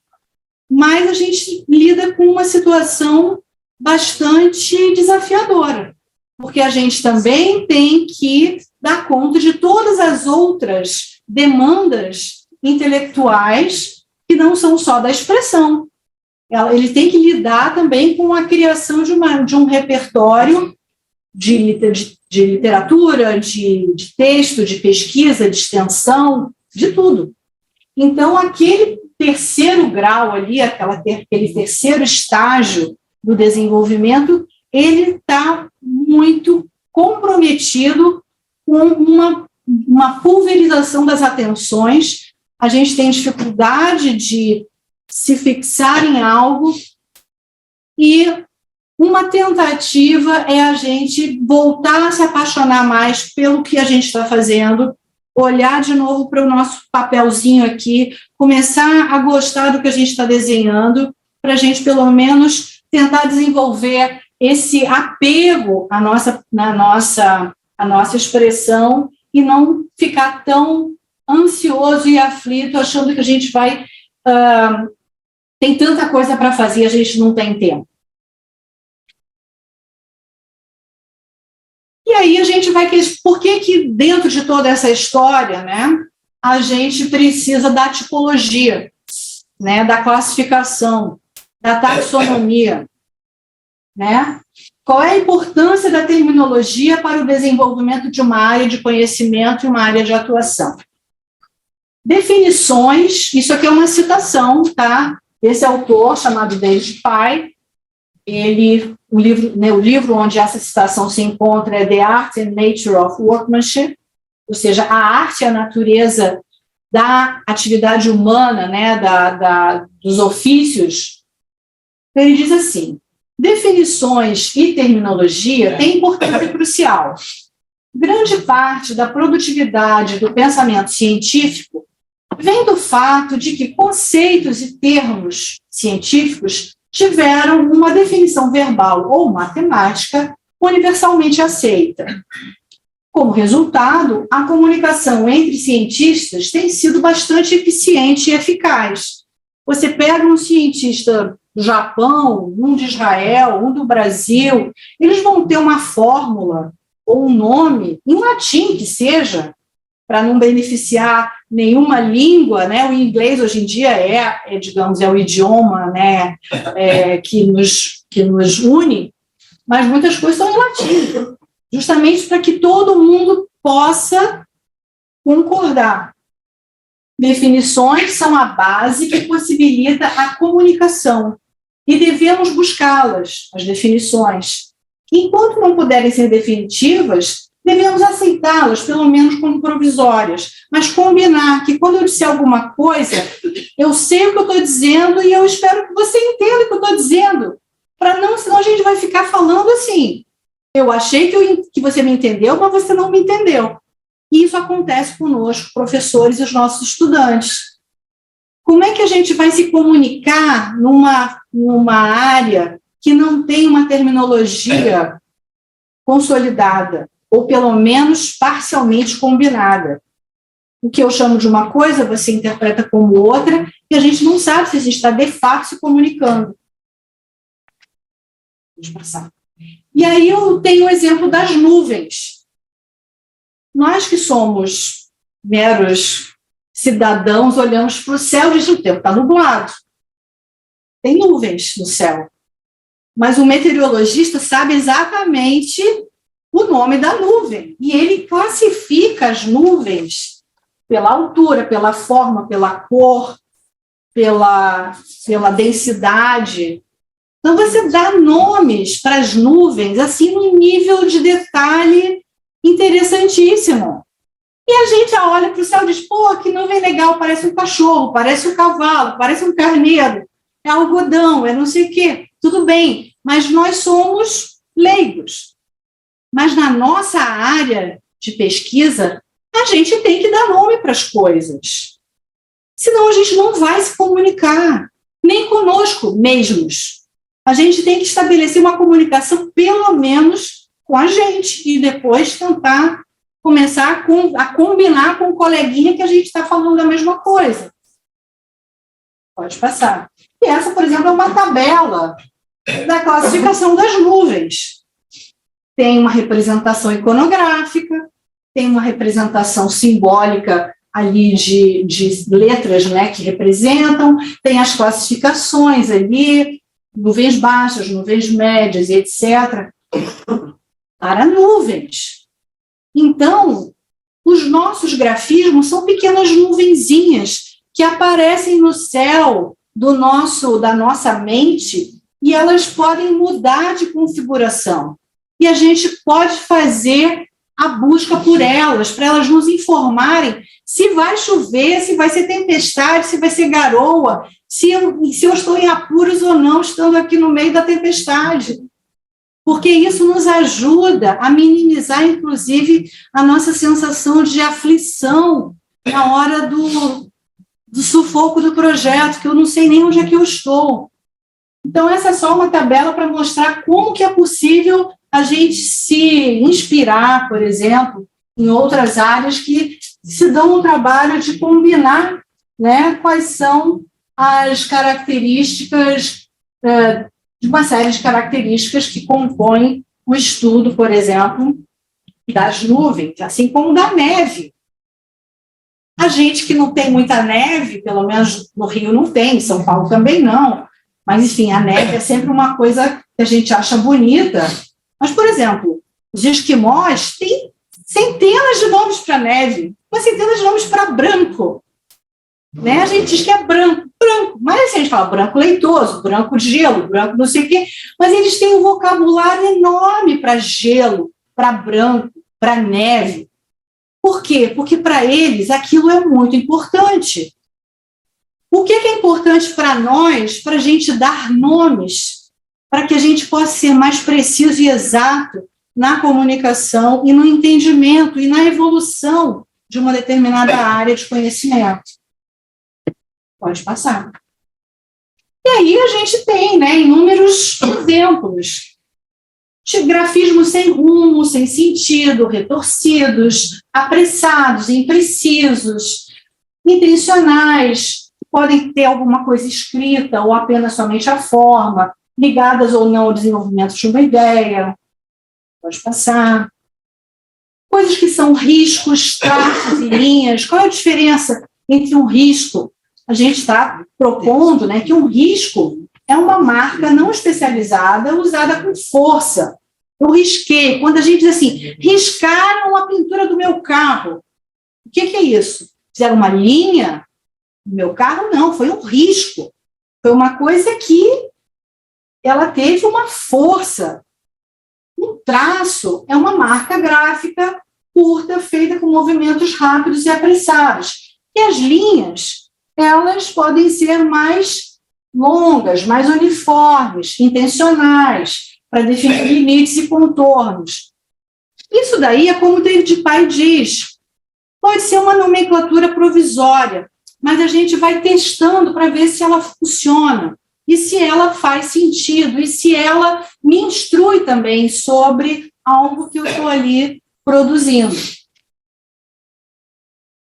[SPEAKER 2] Mas a gente lida com uma situação bastante desafiadora, porque a gente também tem que dar conta de todas as outras demandas intelectuais que não são só da expressão. Ele tem que lidar também com a criação de um repertório de literatura, de texto, de pesquisa, de extensão, de tudo. Então, aquele terceiro grau ali, aquele terceiro estágio do desenvolvimento, ele está muito comprometido com uma pulverização das atenções. A gente tem dificuldade de se fixar em algo e uma tentativa é a gente voltar a se apaixonar mais pelo que a gente está fazendo, olhar de novo para o nosso papelzinho aqui, começar a gostar do que a gente está desenhando, para a gente, pelo menos, tentar desenvolver esse apego à nossa expressão e não ficar tão ansioso e aflito, achando que a gente vai... tem tanta coisa para fazer e a gente não tem tempo. E aí a gente vai... Por que dentro de toda essa história, né, a gente precisa da tipologia, né, da classificação, da taxonomia, né? Qual é a importância da terminologia para o desenvolvimento de uma área de conhecimento e uma área de atuação? Definições, isso aqui é uma citação, tá? Esse autor, chamado David Pye, o livro onde essa citação se encontra é The Art and Nature of Workmanship, ou seja, a arte e a natureza da atividade humana, né, dos ofícios. Ele diz assim: definições e terminologia têm importância crucial. Grande parte da produtividade do pensamento científico vem do fato de que conceitos e termos científicos tiveram uma definição verbal ou matemática universalmente aceita. Como resultado, a comunicação entre cientistas tem sido bastante eficiente e eficaz. Você pega um cientista do Japão, um de Israel, um do Brasil, eles vão ter uma fórmula ou um nome, em latim que seja, para não beneficiar nenhuma língua, né? O inglês hoje em dia digamos, é o idioma, né, que nos une, mas muitas coisas são em latim, justamente para que todo mundo possa concordar. Definições são a base que possibilita a comunicação e devemos buscá-las, as definições. Enquanto não puderem ser definitivas, devemos aceitá-las, pelo menos como provisórias, mas combinar que quando eu disser alguma coisa, eu sei o que eu estou dizendo e eu espero que você entenda o que eu estou dizendo, senão a gente vai ficar falando assim, eu achei que você me entendeu, mas você não me entendeu. E isso acontece conosco, professores e os nossos estudantes. Como é que a gente vai se comunicar numa área que não tem uma terminologia consolidada, ou pelo menos parcialmente combinada? O que eu chamo de uma coisa, você interpreta como outra, e a gente não sabe se a gente está de fato se comunicando. Deixa eu passar. E aí eu tenho o exemplo das nuvens. Nós que somos meros cidadãos, olhamos para o céu e dizemos: o tempo está nublado. Tem nuvens no céu. Mas o meteorologista sabe exatamente o nome da nuvem. E ele classifica as nuvens pela altura, pela forma, pela cor. pela densidade. Então, você dá nomes para as nuvens, assim, num nível de detalhe interessantíssimo. E a gente olha para o céu e diz, pô, que nuvem legal, parece um cachorro, parece um cavalo, parece um carneiro, é algodão, é não sei o quê. Tudo bem, mas nós somos leigos. Mas na nossa área de pesquisa, a gente tem que dar nome para as coisas. Senão a gente não vai se comunicar, nem conosco mesmos. A gente tem que estabelecer uma comunicação, pelo menos, com a gente, e depois tentar começar a combinar com o coleguinha que a gente está falando da mesma coisa. Pode passar. E essa, por exemplo, é uma tabela da classificação das nuvens. Tem uma representação iconográfica, tem uma representação simbólica ali de letras, né, que representam, tem as classificações ali, nuvens baixas, nuvens médias, etc., para nuvens. Então, os nossos grafismos são pequenas nuvenzinhas que aparecem no céu da nossa mente e elas podem mudar de configuração. E a gente pode fazer a busca por elas, para elas nos informarem se vai chover, se vai ser tempestade, se vai ser garoa, se eu estou em apuros ou não, estando aqui no meio da tempestade. Porque isso nos ajuda a minimizar, inclusive, a nossa sensação de aflição na hora do sufoco do projeto, que eu não sei nem onde é que eu estou. Então, essa é só uma tabela para mostrar como que é possível a gente se inspirar, por exemplo, em outras áreas que se dão um trabalho de combinar, né, quais são as características, de uma série de características que compõem o estudo, por exemplo, das nuvens, assim como da neve. A gente que não tem muita neve, pelo menos no Rio não tem, em São Paulo também não, mas, enfim, a neve é sempre uma coisa que a gente acha bonita. Mas, por exemplo, os esquimós têm centenas de nomes para neve, mas centenas de nomes para branco. Né? A gente diz que é branco, mas assim, a gente fala branco leitoso, branco de gelo, branco não sei o quê, mas eles têm um vocabulário enorme para gelo, para branco, para neve. Por quê? Porque para eles aquilo é muito importante. O que é importante para nós, para a gente dar nomes, para que a gente possa ser mais preciso e exato na comunicação e no entendimento e na evolução de uma determinada área de conhecimento? Pode passar. E aí a gente tem, né, inúmeros exemplos de grafismos sem rumo, sem sentido, retorcidos, apressados, imprecisos, intencionais, podem ter alguma coisa escrita ou apenas somente a forma, ligadas ou não ao desenvolvimento de uma ideia. Pode passar. Coisas que são riscos, traços e linhas. Qual é a diferença entre um risco? A gente está propondo, né, que um risco é uma marca não especializada usada com força. Eu risquei. Quando a gente diz assim, riscaram a pintura do meu carro. O que é isso? Fizeram uma linha no meu carro? Não, foi um risco. Foi uma coisa que ela teve uma força. Um traço é uma marca gráfica curta, feita com movimentos rápidos e apressados. E as linhas, elas podem ser mais longas, mais uniformes, intencionais, para definir limites e contornos. Isso daí é como o David Pye diz, pode ser uma nomenclatura provisória, mas a gente vai testando para ver se ela funciona, e se ela faz sentido, e se ela me instrui também sobre algo que eu estou ali produzindo.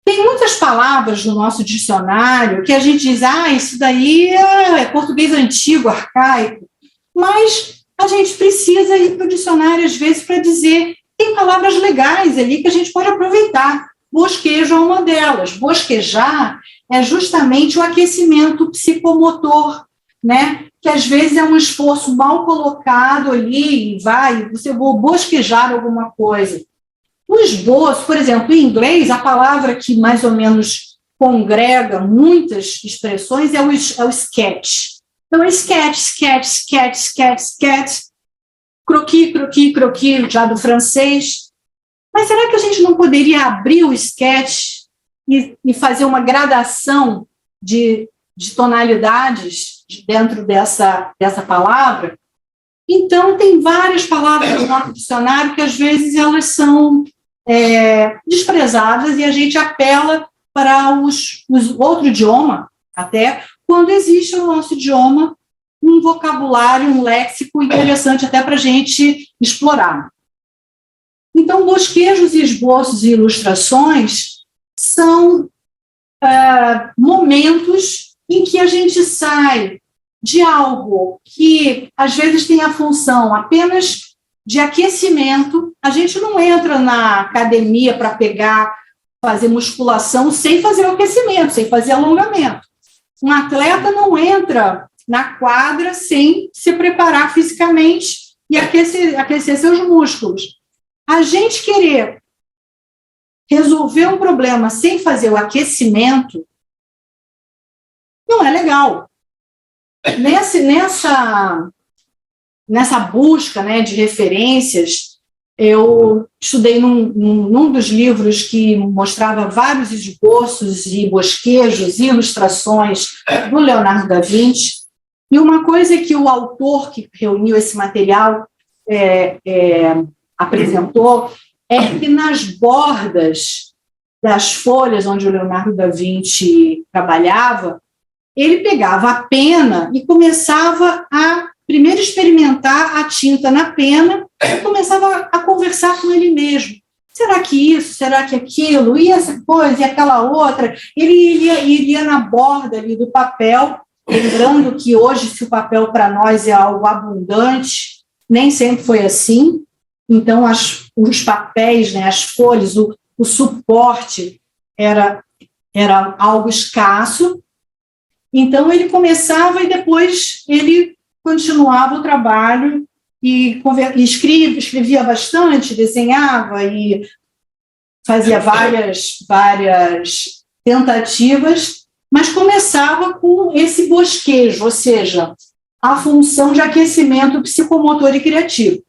[SPEAKER 2] Tem muitas palavras no nosso dicionário que a gente diz, isso daí é português antigo, arcaico, mas a gente precisa ir para o dicionário, às vezes, para dizer, tem palavras legais ali que a gente pode aproveitar. Bosquejo é uma delas. Bosquejar é justamente o aquecimento psicomotor, né? Que às vezes é um esforço mal colocado ali, você vai bosquejar alguma coisa. O esboço, por exemplo, em inglês, a palavra que mais ou menos congrega muitas expressões é o sketch. Então, é sketch, croquis, já do francês. Mas será que a gente não poderia abrir o sketch e fazer uma gradação de tonalidades dentro dessa palavra? Então, tem várias palavras no nosso dicionário que, às vezes, elas são desprezadas e a gente apela para os outro idioma, até quando existe no nosso idioma um vocabulário, um léxico interessante até para a gente explorar. Então, bosquejos, esboços e ilustrações são momentos em que a gente sai de algo que, às vezes, tem a função apenas de aquecimento. A gente não entra na academia para fazer musculação sem fazer o aquecimento, sem fazer alongamento. Um atleta não entra na quadra sem se preparar fisicamente e aquecer seus músculos. A gente querer resolver um problema sem fazer o aquecimento não é legal. Nessa busca, né, de referências, eu estudei num dos livros que mostrava vários esboços e bosquejos e ilustrações do Leonardo da Vinci, e uma coisa que o autor que reuniu esse material apresentou é que nas bordas das folhas onde o Leonardo da Vinci trabalhava, ele pegava a pena e começava a primeiro experimentar a tinta na pena e começava a conversar com ele mesmo. Será que isso? Será que aquilo? E essa coisa? E aquela outra? Ele iria na borda ali do papel, lembrando que hoje, se o papel para nós é algo abundante, nem sempre foi assim. Então, os papéis, né, as folhas, o suporte era algo escasso. Então, ele começava e depois ele continuava o trabalho e escrevia bastante, desenhava e fazia várias tentativas, mas começava com esse bosquejo, ou seja, a função de aquecimento psicomotor e criativo.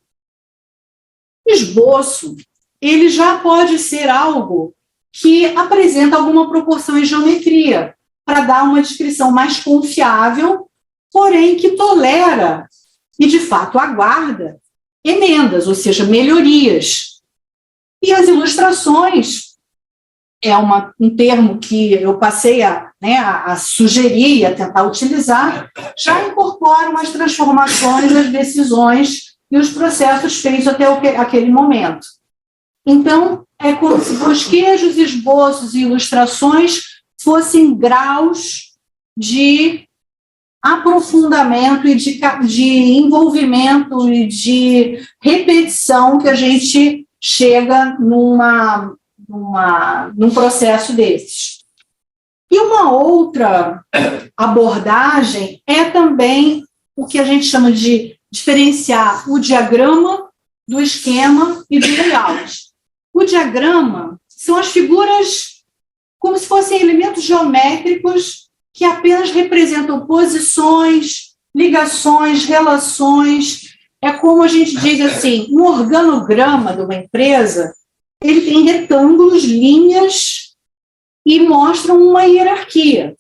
[SPEAKER 2] Esboço, ele já pode ser algo que apresenta alguma proporção e geometria, para dar uma descrição mais confiável, porém que tolera e, de fato, aguarda emendas, ou seja, melhorias. E as ilustrações é um termo que eu passei a sugerir, a tentar utilizar, já incorpora umas transformações nas decisões e os processos feitos até aquele momento. Então, é como se bosquejos, esboços e ilustrações fossem graus de aprofundamento e de envolvimento e de repetição que a gente chega num processo desses. E uma outra abordagem é também o que a gente chama de diferenciar o diagrama do esquema e do layout. O diagrama são as figuras como se fossem elementos geométricos que apenas representam posições, ligações, relações. É como a gente diz assim, um organograma de uma empresa, ele tem retângulos, linhas e mostram uma hierarquia.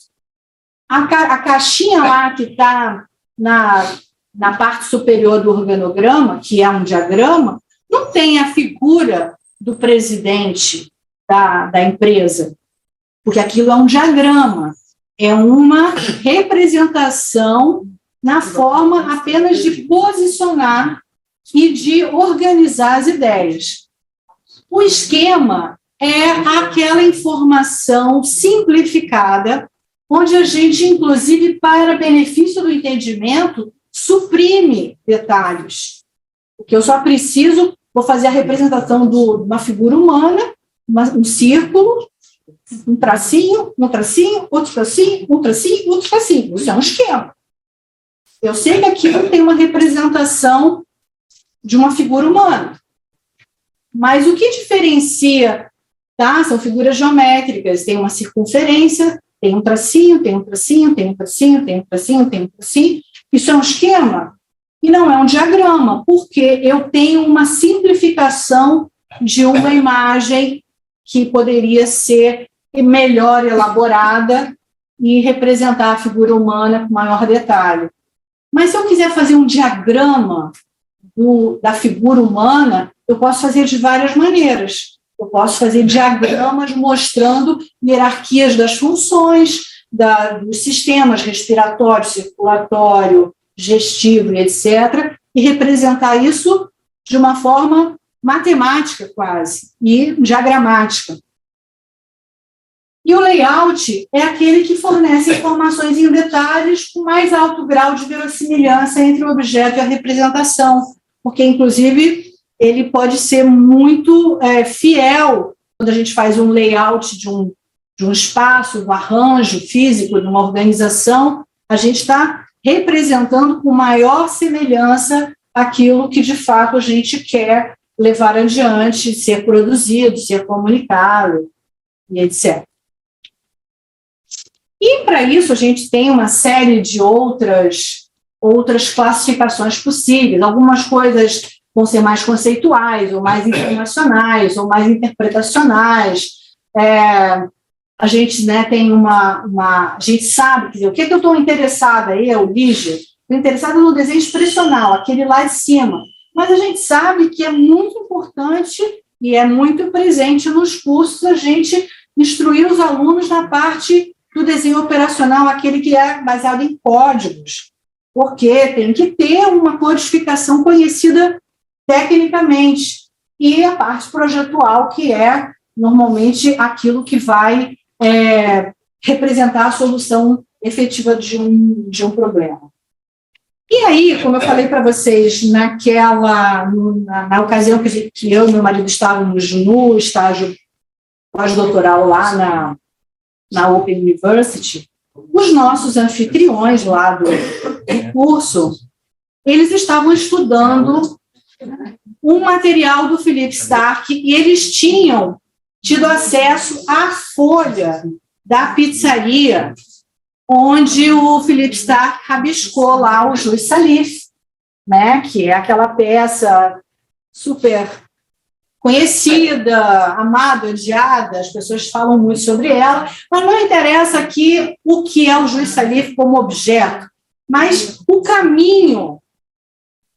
[SPEAKER 2] A caixinha lá que está na parte superior do organograma, que é um diagrama, não tem a figura do presidente da empresa, porque aquilo é um diagrama, é uma representação na forma apenas de posicionar e de organizar as ideias. O esquema é aquela informação simplificada, onde a gente, inclusive, para benefício do entendimento, suprime detalhes. Porque eu só vou fazer a representação de uma figura humana, um círculo, um tracinho, outro tracinho, outro tracinho, outro tracinho. Isso é um esquema. Eu sei que aquilo tem uma representação de uma figura humana. Mas o que diferencia tá? São figuras geométricas, tem uma circunferência, tem um tracinho, tem um tracinho, tem um tracinho, tem um tracinho, tem um tracinho. Isso é um esquema e não é um diagrama, porque eu tenho uma simplificação de uma imagem que poderia ser melhor elaborada e representar a figura humana com maior detalhe. Mas se eu quiser fazer um diagrama da figura humana, eu posso fazer de várias maneiras. Eu posso fazer diagramas mostrando hierarquias das funções, dos sistemas respiratório, circulatório, digestivo, etc., e representar isso de uma forma matemática quase, e diagramática. E o layout é aquele que fornece informações em detalhes com mais alto grau de verossimilhança entre o objeto e a representação, porque, inclusive, ele pode ser muito fiel quando a gente faz um layout de um espaço, um arranjo físico, de uma organização, a gente está representando com maior semelhança aquilo que, de fato, a gente quer levar adiante, ser produzido, ser comunicado, e etc. E, para isso, a gente tem uma série de outras classificações possíveis. Algumas coisas vão ser mais conceituais, ou mais informacionais, ou mais interpretacionais. A gente, né, tem a gente sabe, quer dizer, o que eu estou interessada aí, o Lígia, estou interessada no desenho expressional, aquele lá de cima. Mas a gente sabe que é muito importante e é muito presente nos cursos a gente instruir os alunos na parte do desenho operacional, aquele que é baseado em códigos, porque tem que ter uma codificação conhecida tecnicamente, e a parte projetual, que é, normalmente, aquilo que vai representar a solução efetiva de um problema. E aí, como eu falei para vocês, na ocasião que eu e meu marido estávamos no estágio pós-doutoral lá na Open University, os nossos anfitriões lá do curso, eles estavam estudando um material do Philippe Starck e eles tinham tido acesso à folha da pizzaria onde o Philippe Starck rabiscou lá o Jus Salif, né, que é aquela peça super conhecida, amada, odiada, as pessoas falam muito sobre ela, mas não interessa aqui o que é o Jus Salif como objeto, mas o caminho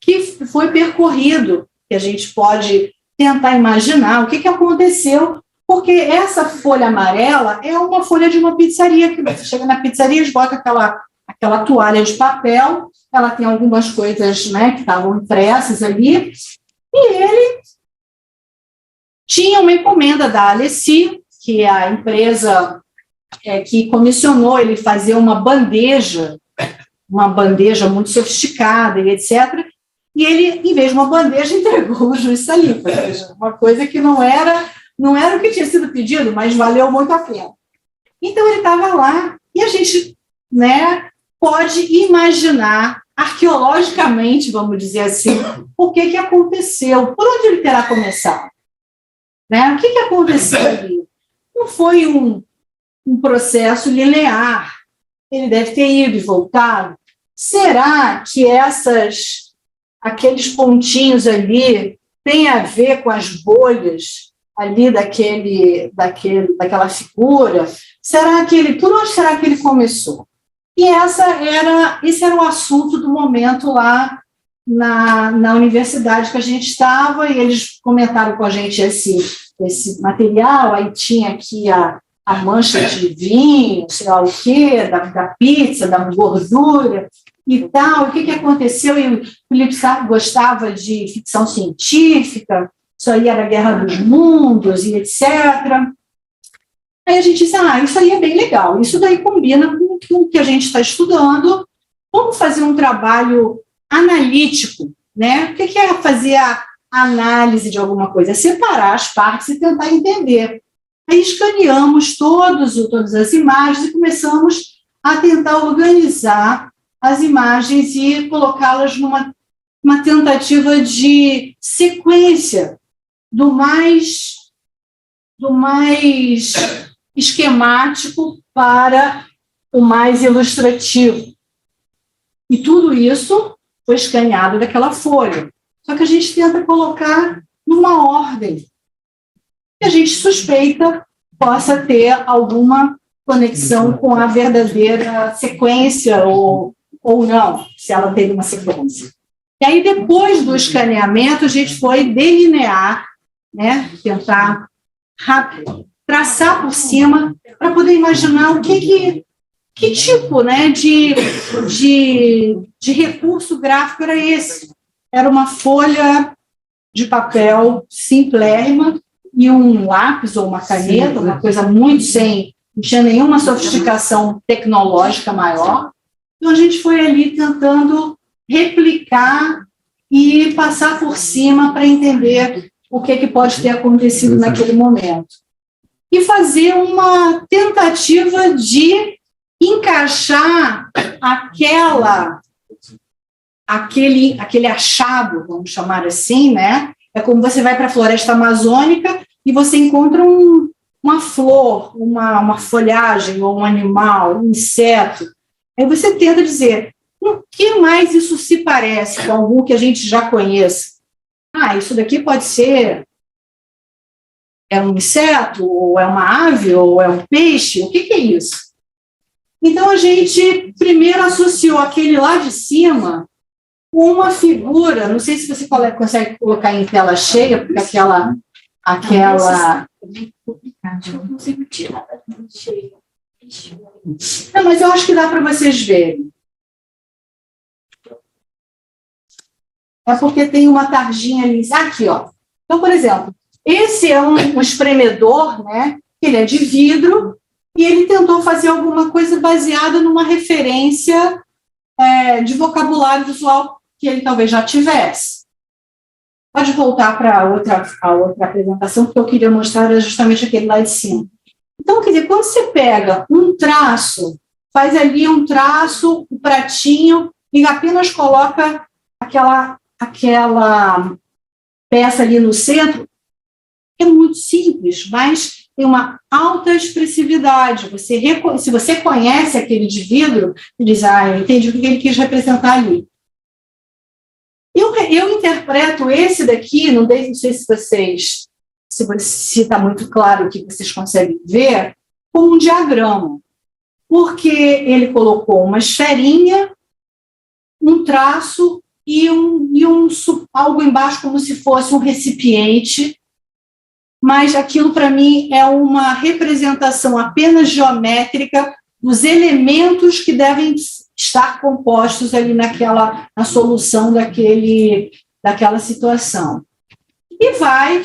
[SPEAKER 2] que foi percorrido, que a gente pode tentar imaginar o que aconteceu, porque essa folha amarela é uma folha de uma pizzaria, que você chega na pizzaria, eles botam aquela toalha de papel, ela tem algumas coisas, né, que estavam impressas ali, e ele tinha uma encomenda da Alessi, que é a empresa que comissionou ele fazer uma bandeja muito sofisticada e etc., e ele, em vez de uma bandeja, entregou o Jus Salif, uma coisa que não era o que tinha sido pedido, mas valeu muito a pena. Então, ele estava lá, e a gente, né, pode imaginar, arqueologicamente, vamos dizer assim, o que aconteceu, por onde ele terá começado. Né? O que aconteceu ali? Não foi um processo linear, ele deve ter ido e voltado. Será que aqueles pontinhos ali têm a ver com as bolhas ali daquela figura? Por onde será que ele começou? E esse era o assunto do momento lá na universidade que a gente estava, e eles comentaram com a gente esse material, aí tinha aqui a mancha de vinho, sei lá o quê, da pizza, da gordura e tal, o que aconteceu, e o Philippe Starck gostava de ficção científica, isso aí era a Guerra dos Mundos e etc. Aí a gente disse, isso aí é bem legal, isso daí combina com o que a gente está estudando, vamos fazer um trabalho analítico, né? O que é fazer a análise de alguma coisa? É separar as partes e tentar entender. Aí escaneamos todas as imagens e começamos a tentar organizar as imagens e colocá-las numa tentativa de sequência do mais do mais esquemático para o mais ilustrativo. E tudo isso foi escaneado daquela folha. Só que a gente tenta colocar numa ordem que a gente suspeita possa ter alguma conexão com a verdadeira sequência ou não, se ela teve uma sequência. E aí, depois do escaneamento, a gente foi delinear, né, tentar traçar por cima para poder imaginar o que tipo, né, de recurso gráfico era esse. Era uma folha de papel simplérrima e um lápis ou uma caneta, uma coisa muito não tinha nenhuma sofisticação tecnológica maior. Então, a gente foi ali tentando replicar e passar por cima para entender o que pode ter acontecido naquele momento. E fazer uma tentativa de encaixar aquele achado, vamos chamar assim, né? É como você vai para a floresta amazônica e você encontra uma flor, uma folhagem, ou um animal, um inseto. Aí você tenta dizer, o que mais isso se parece com algum que a gente já conheça? Isso daqui pode ser um inseto, ou é uma ave, ou é um peixe, o que é isso? Então, a gente primeiro associou aquele lá de cima com uma figura, não sei se você consegue colocar em tela cheia, porque aquela... Não consigo tirar da tela cheia. Não, mas eu acho que dá para vocês verem. É porque tem uma tarjinha ali. Aqui, ó. Então, por exemplo, esse é um espremedor, né? Ele é de vidro e ele tentou fazer alguma coisa baseada numa referência de vocabulário visual que ele talvez já tivesse. Pode voltar para a outra apresentação, porque eu queria mostrar justamente aquele lá de cima. Então, quer dizer, quando você pega um traço, faz ali um traço, um pratinho, e apenas coloca aquela peça ali no centro, é muito simples, mas tem uma alta expressividade. Se você conhece aquele de vidro, você diz, eu entendi o que ele quis representar ali. Eu interpreto esse daqui, não sei se está muito claro o que vocês conseguem ver, como um diagrama, porque ele colocou uma esferinha, um traço e algo embaixo como se fosse um recipiente, mas aquilo para mim é uma representação apenas geométrica dos elementos que devem estar compostos ali na solução daquela situação. E vai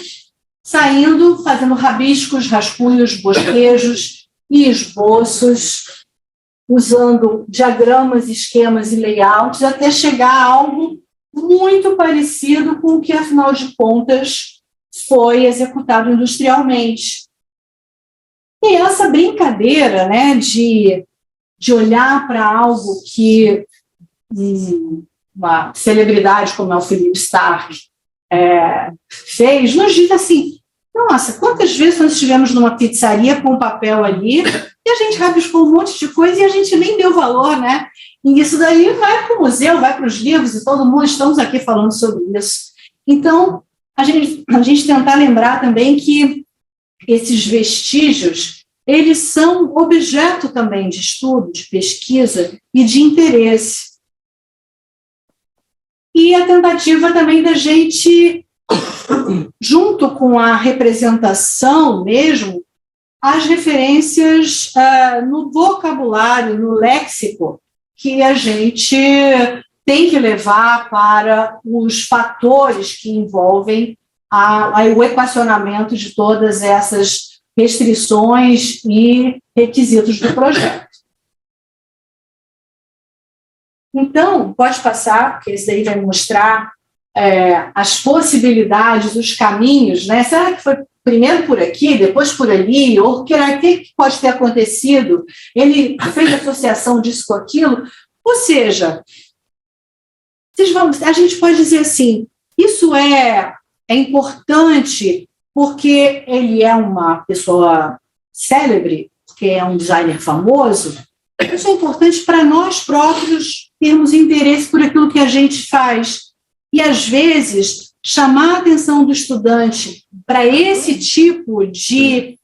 [SPEAKER 2] saindo, fazendo rabiscos, rascunhos, bosquejos e esboços, usando diagramas, esquemas e layouts, até chegar a algo muito parecido com o que, afinal de contas, foi executado industrialmente. E essa brincadeira, né, de olhar para algo que uma celebridade como é o Philippe Starck fez, nos diz assim, nossa, quantas vezes nós estivemos numa pizzaria com um papel ali e a gente rabiscou um monte de coisa e a gente nem deu valor, né? E isso daí vai para o museu, vai para os livros e todo mundo, estamos aqui falando sobre isso. Então, a gente tentar lembrar também que esses vestígios, eles são objeto também de estudo, de pesquisa e de interesse. E a tentativa também da gente, junto com a representação mesmo, as referências no vocabulário, no léxico, que a gente tem que levar para os fatores que envolvem o equacionamento de todas essas restrições e requisitos do projeto. Então, pode passar, porque esse aí vai mostrar as possibilidades, os caminhos, né? Será que foi primeiro por aqui, depois por ali, ou o que pode ter acontecido? Ele fez associação disso com aquilo? Ou seja, a gente pode dizer assim, isso é importante porque ele é uma pessoa célebre, porque é um designer famoso, isso é importante para nós próprios termos interesse por aquilo que a gente faz. E, às vezes, chamar a atenção do estudante para esse tipo de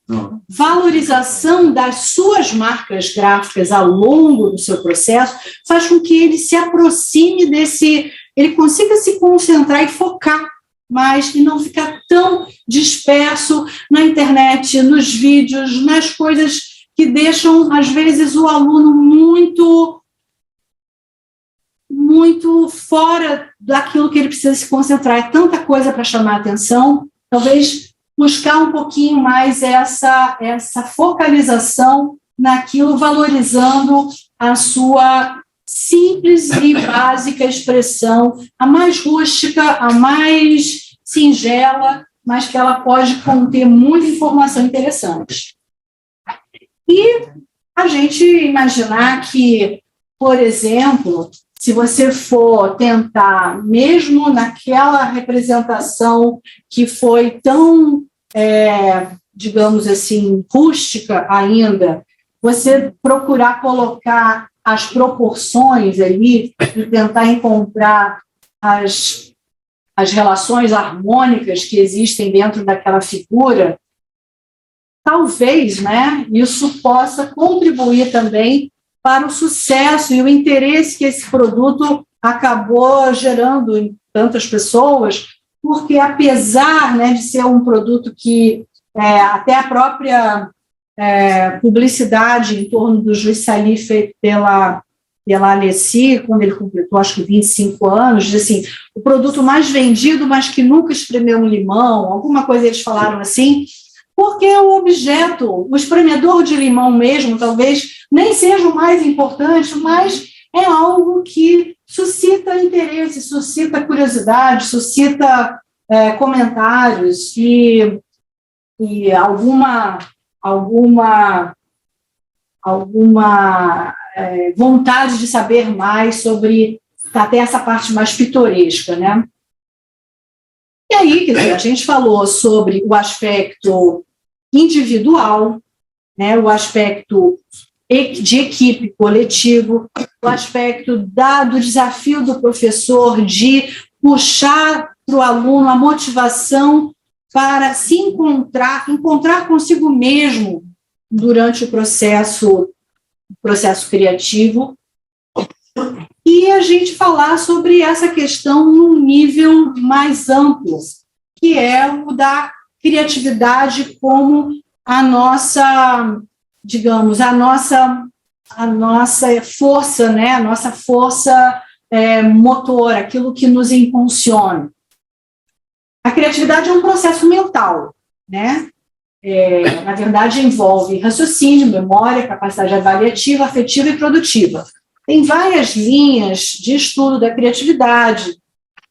[SPEAKER 2] valorização das suas marcas gráficas ao longo do seu processo faz com que ele se aproxime ele consiga se concentrar e focar mais e não ficar tão disperso na internet, nos vídeos, nas coisas que deixam, às vezes, o aluno muito fora daquilo que ele precisa se concentrar. É tanta coisa para chamar a atenção, talvez buscar um pouquinho mais essa focalização naquilo, valorizando a sua simples e básica expressão, a mais rústica, a mais singela, mas que ela pode conter muita informação interessante. E a gente imaginar que, por exemplo, se você for tentar, mesmo naquela representação que foi tão, digamos assim, rústica ainda, você procurar colocar as proporções ali e tentar encontrar as relações harmônicas que existem dentro daquela figura, talvez, né, isso possa contribuir também para o sucesso e o interesse que esse produto acabou gerando em tantas pessoas, porque apesar, né, de ser um produto que até a própria publicidade em torno do Juiz Salih feito pela Alessi, quando ele completou, acho que 25 anos, diz assim, o produto mais vendido, mas que nunca espremeu um limão, alguma coisa eles falaram assim, porque o objeto, o espremedor de limão mesmo, talvez nem seja o mais importante, mas é algo que suscita interesse, suscita curiosidade, suscita comentários e alguma vontade de saber mais sobre até essa parte mais pitoresca, né? E aí, quer dizer, a gente falou sobre o aspecto individual, né, o aspecto de equipe, coletivo, o aspecto do desafio do professor de puxar para o aluno a motivação para se encontrar consigo mesmo durante o processo criativo, e a gente falar sobre essa questão num nível mais amplo, que é o da criatividade como a nossa, digamos, a nossa força, né? A nossa força motora, aquilo que nos impulsiona. A criatividade é um processo mental, né? Na verdade, envolve raciocínio, memória, capacidade avaliativa, afetiva e produtiva. Tem várias linhas de estudo da criatividade,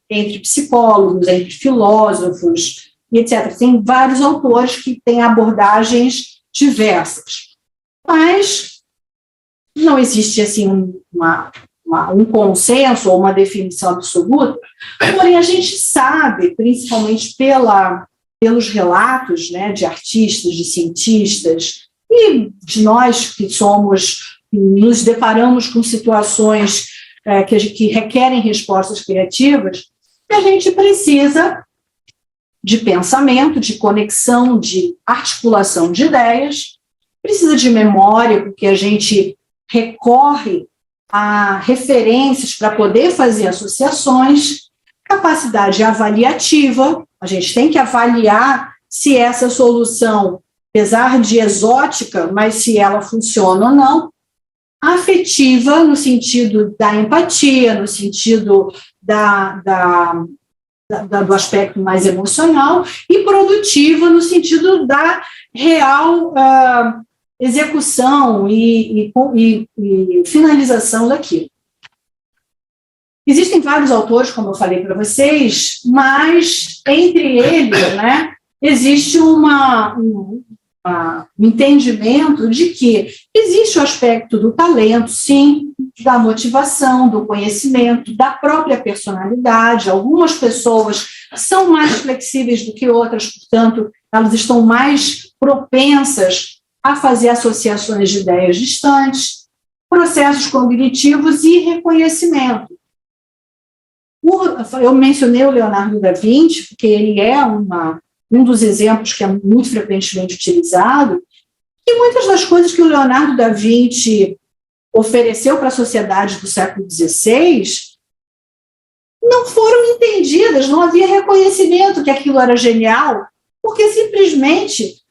[SPEAKER 2] entre psicólogos, entre filósofos, e etc. Tem vários autores que têm abordagens diversas. Mas não existe assim, um consenso ou uma definição absoluta, porém a gente sabe, principalmente pelos relatos, né, de artistas, de cientistas, e de nós que nos deparamos com situações que requerem respostas criativas, que a gente precisa de pensamento, de conexão, de articulação de ideias, precisa de memória, porque a gente recorre a referências para poder fazer associações, capacidade avaliativa, a gente tem que avaliar se essa solução, apesar de exótica, mas se ela funciona ou não, afetiva, no sentido da empatia, no sentido do aspecto mais emocional, e produtiva, no sentido da real execução e finalização daquilo. Existem vários autores, como eu falei para vocês, mas entre eles, né, existe um entendimento de que existe o aspecto do talento, sim, da motivação, do conhecimento, da própria personalidade. Algumas pessoas são mais flexíveis do que outras, portanto, elas estão mais propensas a fazer associações de ideias distantes, processos cognitivos e reconhecimento. Eu mencionei o Leonardo da Vinci, porque ele é um dos exemplos que é muito frequentemente utilizado, e muitas das coisas que o Leonardo da Vinci ofereceu para a sociedade do século XVI não foram entendidas, não havia reconhecimento que aquilo era genial, porque simplesmente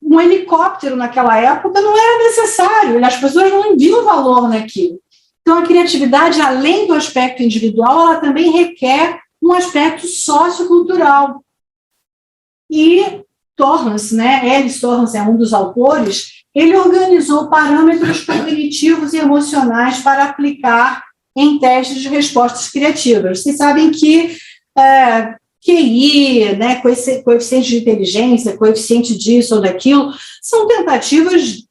[SPEAKER 2] um helicóptero naquela época não era necessário, as pessoas não viam valor naquilo. Então, a criatividade, além do aspecto individual, ela também requer um aspecto sociocultural. E Torrance, Ellis Torrance é um dos autores, ele organizou parâmetros cognitivos e emocionais para aplicar em testes de respostas criativas. Vocês sabem que QI, coeficiente de inteligência, coeficiente disso ou daquilo, são tentativas,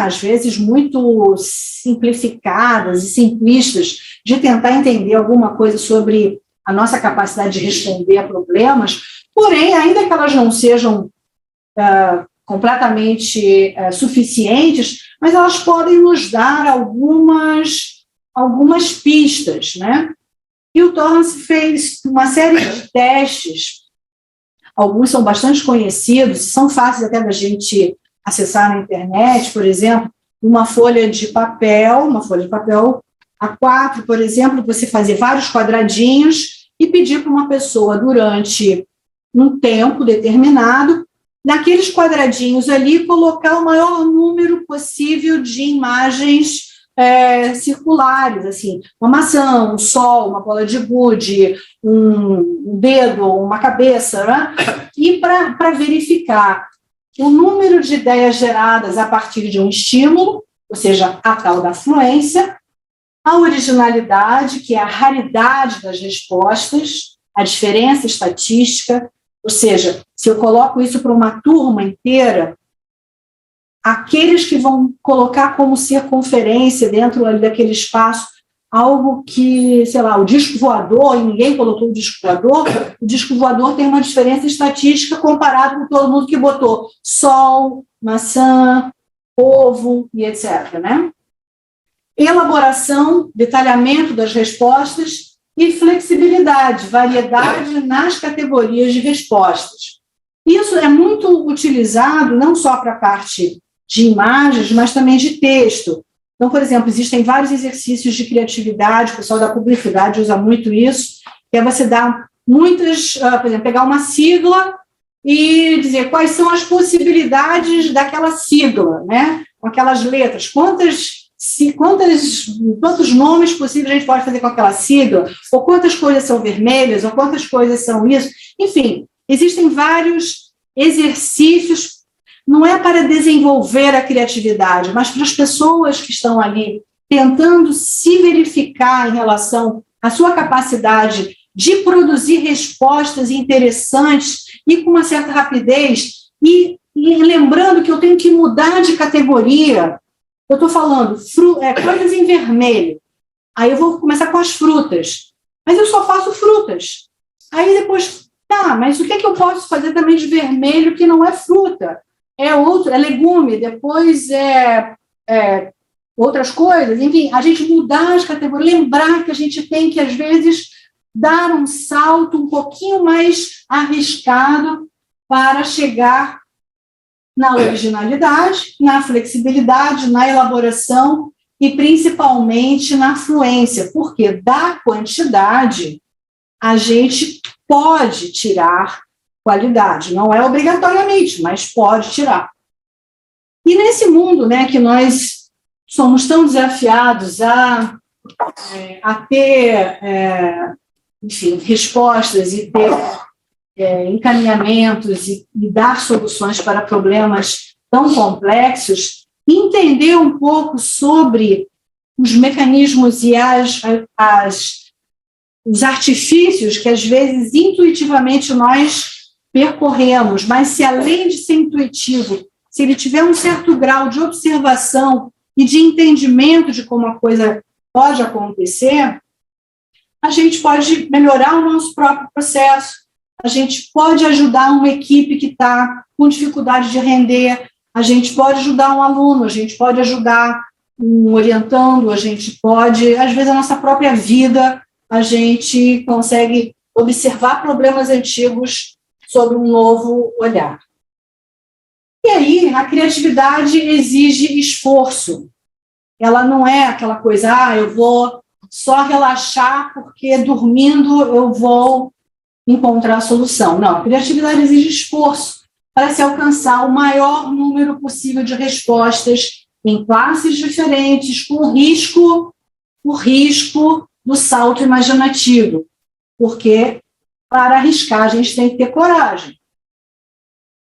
[SPEAKER 2] às vezes muito simplificadas e simplistas de tentar entender alguma coisa sobre a nossa capacidade de responder a problemas, porém, ainda que elas não sejam completamente suficientes, mas elas podem nos dar algumas pistas, E o Torrance fez uma série de testes, alguns são bastante conhecidos, são fáceis até da gente acessar na internet, por exemplo, uma folha de papel A4, por exemplo, você fazer vários quadradinhos e pedir para uma pessoa durante um tempo determinado, naqueles quadradinhos ali, colocar o maior número possível de imagens circulares, assim, uma maçã, um sol, uma bola de gude, um dedo, uma cabeça, E para verificar o número de ideias geradas a partir de um estímulo, ou seja, a tal da fluência, a originalidade, que é a raridade das respostas, a diferença estatística, ou seja, se eu coloco isso para uma turma inteira, aqueles que vão colocar como circunferência dentro ali daquele espaço algo que, sei lá, o disco voador, e ninguém colocou o disco voador tem uma diferença estatística comparado com todo mundo que botou sol, maçã, ovo e etc., Elaboração, detalhamento das respostas e flexibilidade, variedade nas categorias de respostas. Isso é muito utilizado não só para a parte de imagens, mas também de texto. Então, por exemplo, existem vários exercícios de criatividade, o pessoal da publicidade usa muito isso, que é você dar muitas, por exemplo, pegar uma sigla e dizer quais são as possibilidades daquela sigla, com aquelas letras, quantos nomes possíveis a gente pode fazer com aquela sigla, ou quantas coisas são vermelhas, ou quantas coisas são isso. Enfim, existem vários exercícios, não é para desenvolver a criatividade, mas para as pessoas que estão ali tentando se verificar em relação à sua capacidade de produzir respostas interessantes e com uma certa rapidez, e lembrando que eu tenho que mudar de categoria. Eu estou falando coisas em vermelho, aí eu vou começar com as frutas, mas eu só faço frutas. Aí depois, mas o que eu posso fazer também de vermelho que não é fruta? É legume, depois outras coisas, enfim, a gente mudar as categorias, lembrar que a gente tem que, às vezes, dar um salto um pouquinho mais arriscado para chegar na originalidade, na flexibilidade, na elaboração e, principalmente, na fluência, porque da quantidade a gente pode tirar qualidade, não é obrigatoriamente, mas pode tirar. E nesse mundo, que nós somos tão desafiados a ter, enfim, respostas e ter encaminhamentos e dar soluções para problemas tão complexos, entender um pouco sobre os mecanismos e os artifícios que, às vezes, intuitivamente nós percorremos, mas se além de ser intuitivo, se ele tiver um certo grau de observação e de entendimento de como a coisa pode acontecer, a gente pode melhorar o nosso próprio processo, a gente pode ajudar uma equipe que está com dificuldade de render, a gente pode ajudar um aluno, a gente pode ajudar um orientando, a gente pode, às vezes, a nossa própria vida, a gente consegue observar problemas antigos sob um novo olhar. E aí, a criatividade exige esforço. Ela não é aquela coisa, eu vou só relaxar porque dormindo eu vou encontrar a solução. Não, a criatividade exige esforço para se alcançar o maior número possível de respostas em classes diferentes, com o risco do salto imaginativo. Porque, para arriscar, a gente tem que ter coragem.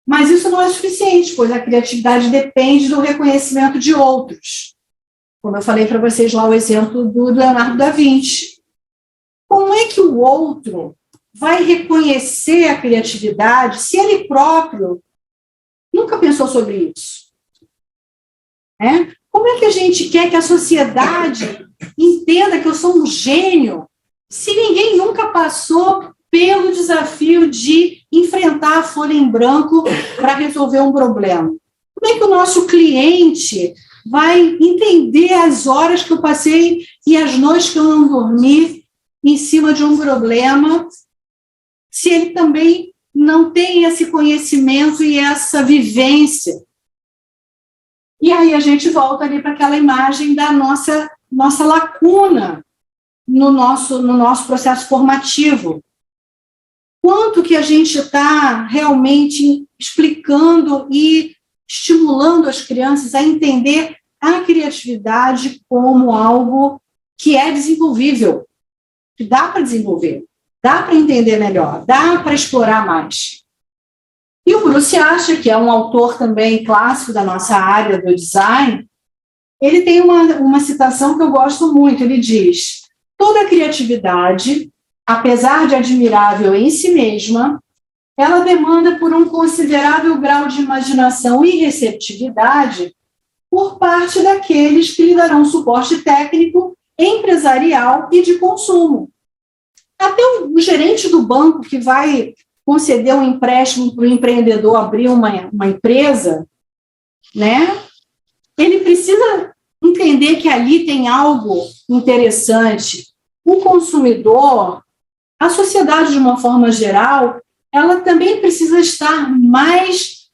[SPEAKER 2] Mas isso não é suficiente, pois a criatividade depende do reconhecimento de outros. Como eu falei para vocês lá o exemplo do Leonardo da Vinci. Como é que o outro vai reconhecer a criatividade se ele próprio nunca pensou sobre isso? Como é que a gente quer que a sociedade entenda que eu sou um gênio se ninguém nunca passou pelo desafio de enfrentar a folha em branco para resolver um problema? Como é que o nosso cliente vai entender as horas que eu passei e as noites que eu não dormi em cima de um problema, se ele também não tem esse conhecimento e essa vivência? E aí a gente volta ali para aquela imagem da nossa lacuna no nosso processo formativo. Quanto que a gente está realmente explicando e estimulando as crianças a entender a criatividade como algo que é desenvolvível, que dá para desenvolver, dá para entender melhor, dá para explorar mais. E o Bruce Asher, que é um autor também clássico da nossa área do design, ele tem uma citação que eu gosto muito. Ele diz: toda criatividade, apesar de admirável em si mesma, ela demanda por um considerável grau de imaginação e receptividade por parte daqueles que lhe darão suporte técnico, empresarial e de consumo. Até o gerente do banco que vai conceder um empréstimo para o empreendedor abrir uma empresa, ele precisa entender que ali tem algo interessante. O consumidor, a sociedade de uma forma geral, ela também precisa estar mais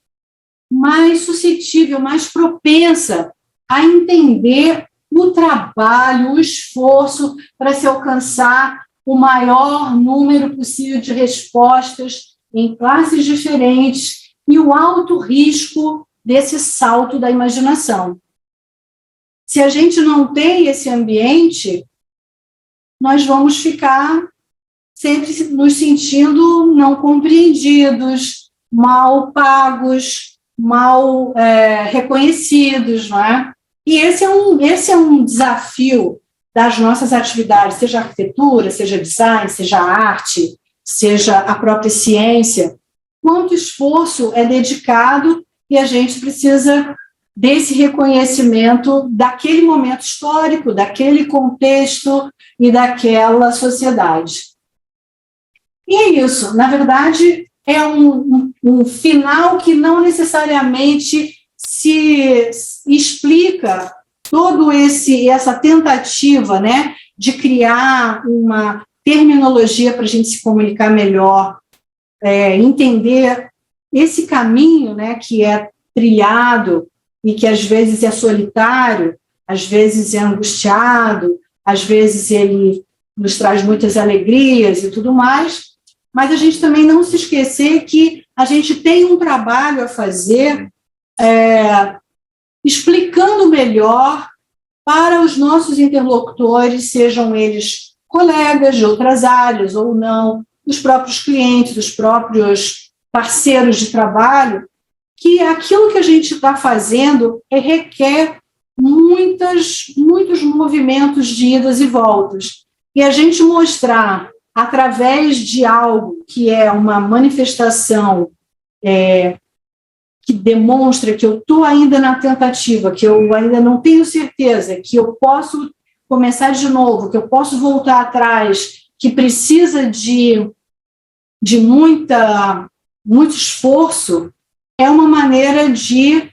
[SPEAKER 2] suscetível, mais propensa a entender o trabalho, o esforço para se alcançar o maior número possível de respostas em classes diferentes e o alto risco desse salto da imaginação. Se a gente não tem esse ambiente, nós vamos ficar sempre nos sentindo não compreendidos, mal pagos, mal reconhecidos, não é? E esse é um desafio das nossas atividades, seja arquitetura, seja design, seja arte, seja a própria ciência. Quanto esforço é dedicado e a gente precisa desse reconhecimento daquele momento histórico, daquele contexto e daquela sociedade. E é isso, na verdade, é um final que não necessariamente se explica toda essa tentativa, de criar uma terminologia para a gente se comunicar melhor, entender esse caminho, que é trilhado e que às vezes é solitário, às vezes é angustiado, às vezes ele nos traz muitas alegrias e tudo mais, mas a gente também não se esquecer que a gente tem um trabalho a fazer explicando melhor para os nossos interlocutores, sejam eles colegas de outras áreas ou não, os próprios clientes, os próprios parceiros de trabalho, que aquilo que a gente está fazendo requer muitos movimentos de idas e voltas. E a gente mostrar, através de algo que é uma manifestação que demonstra que eu estou ainda na tentativa, que eu ainda não tenho certeza, que eu posso começar de novo, que eu posso voltar atrás, que precisa de de muito esforço, é uma maneira de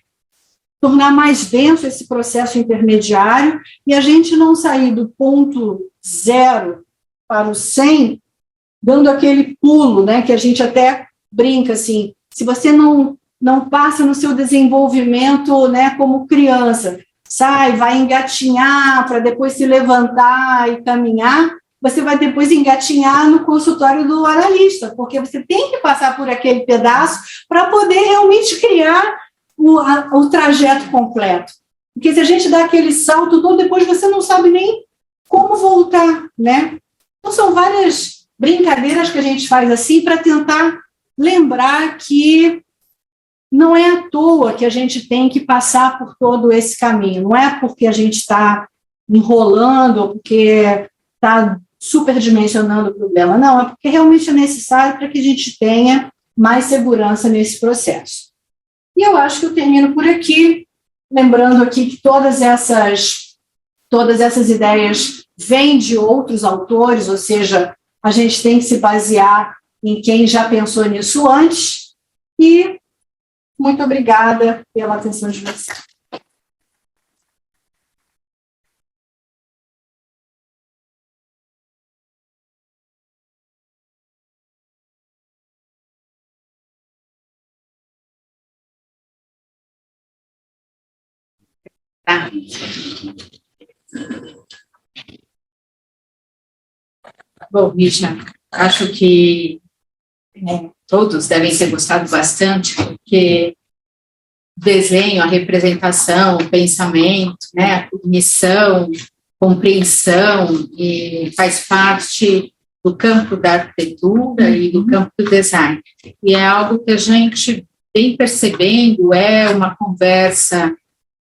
[SPEAKER 2] tornar mais denso esse processo intermediário e a gente não sair do ponto 0 para o 100, dando aquele pulo, né, que a gente até brinca assim, se você não passa no seu desenvolvimento, né, como criança, vai engatinhar para depois se levantar e caminhar, você vai depois engatinhar no consultório do analista, porque você tem que passar por aquele pedaço para poder realmente criar o trajeto completo. Porque se a gente dá aquele salto todo, depois você não sabe nem como voltar, né? Então, são várias brincadeiras que a gente faz assim para tentar lembrar que não é à toa que a gente tem que passar por todo esse caminho. Não é porque a gente está enrolando ou porque está superdimensionando o problema. Não, é porque realmente é necessário para que a gente tenha mais segurança nesse processo. E eu acho que eu termino por aqui, lembrando aqui que todas essas ideias vêm de outros autores, ou seja, a gente tem que se basear em quem já pensou nisso antes. E muito obrigada pela atenção de vocês.
[SPEAKER 1] Tá. Bom, Misha, acho que todos devem ter gostado bastante, porque o desenho, a representação, o pensamento, né, a cognição, compreensão, e faz parte do campo da arquitetura e do campo do design. E é algo que a gente vem percebendo, é uma conversa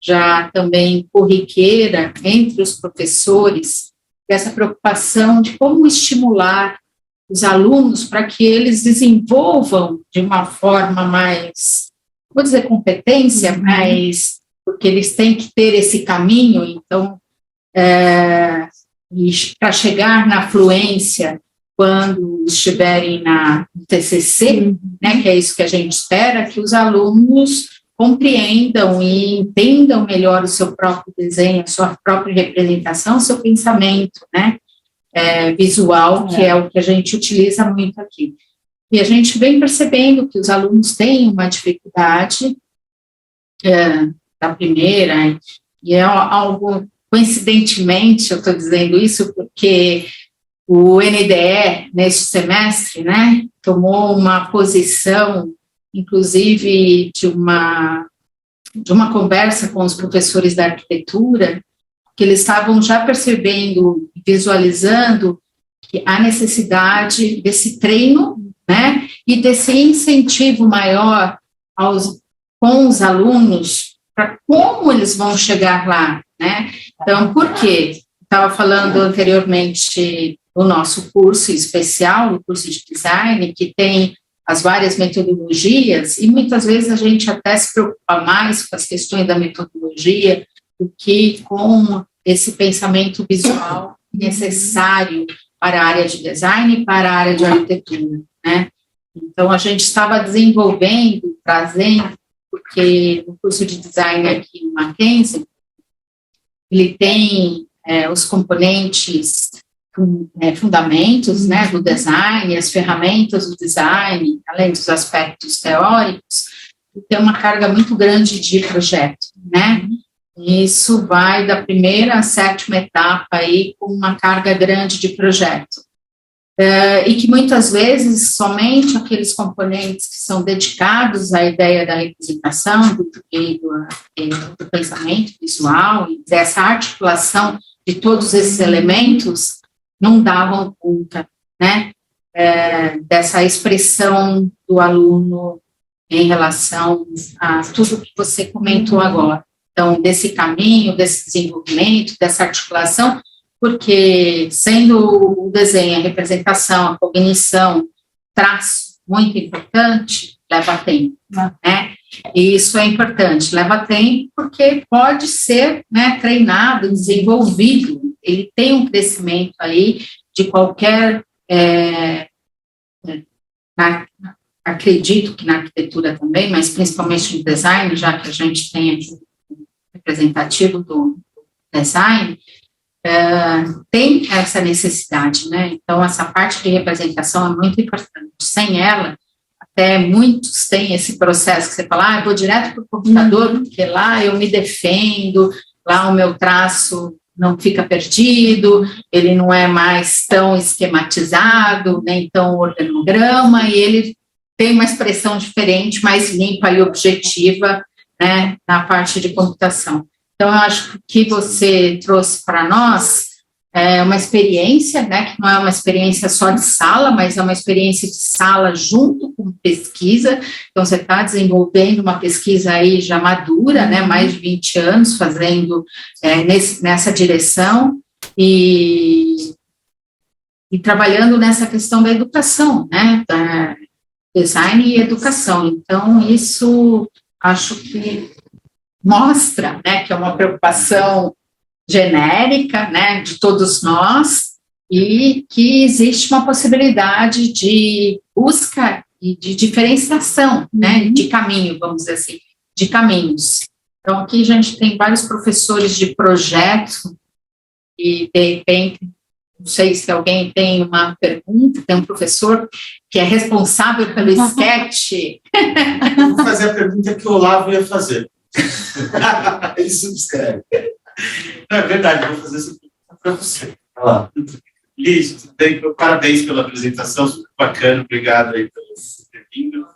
[SPEAKER 1] já também corriqueira entre os professores, dessa preocupação de como estimular os alunos para que eles desenvolvam de uma forma mais, vou dizer competência, mas porque eles têm que ter esse caminho, então, para chegar na fluência quando estiverem no TCC, né, que é isso que a gente espera, que os alunos compreendam e entendam melhor o seu próprio desenho, a sua própria representação, o seu pensamento, né, visual, que é o que a gente utiliza muito aqui. E a gente vem percebendo que os alunos têm uma dificuldade da primeira, e é algo, coincidentemente, eu estou dizendo isso porque o NDE, neste semestre, né, tomou uma posição, inclusive de uma conversa com os professores da arquitetura, que eles estavam já percebendo, visualizando que a necessidade desse treino, né, e desse incentivo maior com os alunos para como eles vão chegar lá, né? Então, por quê? Estava falando anteriormente do nosso curso especial, o curso de design, que tem as várias metodologias, e muitas vezes a gente até se preocupa mais com as questões da metodologia do que com esse pensamento visual necessário para a área de design e para a área de arquitetura, né? Então, a gente estava desenvolvendo, trazendo, porque no curso de design aqui no Mackenzie, ele tem os componentes fundamentos, né, do design, as ferramentas do design, além dos aspectos teóricos, e tem uma carga muito grande de projeto, né? Isso vai da primeira à sétima etapa aí com uma carga grande de projeto. E que muitas vezes somente aqueles componentes que são dedicados à ideia da representação, do pensamento visual, e dessa articulação de todos esses elementos, não davam conta, né, dessa expressão do aluno em relação a tudo que você comentou agora. Então, desse caminho, desse desenvolvimento, dessa articulação, porque sendo o desenho, a representação, a cognição, traço muito importante, leva tempo, né? E isso é importante, leva tempo porque pode ser, né, treinado, desenvolvido, ele tem um crescimento aí de qualquer acredito que na arquitetura também, mas principalmente no design, já que a gente tem aqui um representativo do design, tem essa necessidade, né? Então, essa parte de representação é muito importante. Sem ela, até muitos têm esse processo que você fala, eu vou direto para o computador, porque lá eu me defendo, lá o meu traço não fica perdido, ele não é mais tão esquematizado, nem tão organograma, e ele tem uma expressão diferente, mais limpa e objetiva, né, na parte de computação. Então, eu acho que o que você trouxe para nós é uma experiência, né, que não é uma experiência só de sala, mas é uma experiência de sala junto com pesquisa. Então, você está desenvolvendo uma pesquisa aí já madura, né, mais de 20 anos fazendo nessa direção e trabalhando nessa questão da educação, né, da design e educação. Então, isso acho que mostra, né, que é uma preocupação genérica, né, de todos nós, e que existe uma possibilidade de busca e de diferenciação, né, de caminho, vamos dizer assim, de caminhos. Então, aqui a gente tem vários professores de projeto, e, de repente, não sei se alguém tem uma pergunta, tem um professor que é responsável pelo sketch.
[SPEAKER 3] Eu vou fazer a pergunta que o Olavo ia fazer. Ele subscreve. Não, é verdade, vou fazer essa pergunta para você. Olá. Liz, parabéns pela apresentação, super bacana, obrigado aí por ter vindo.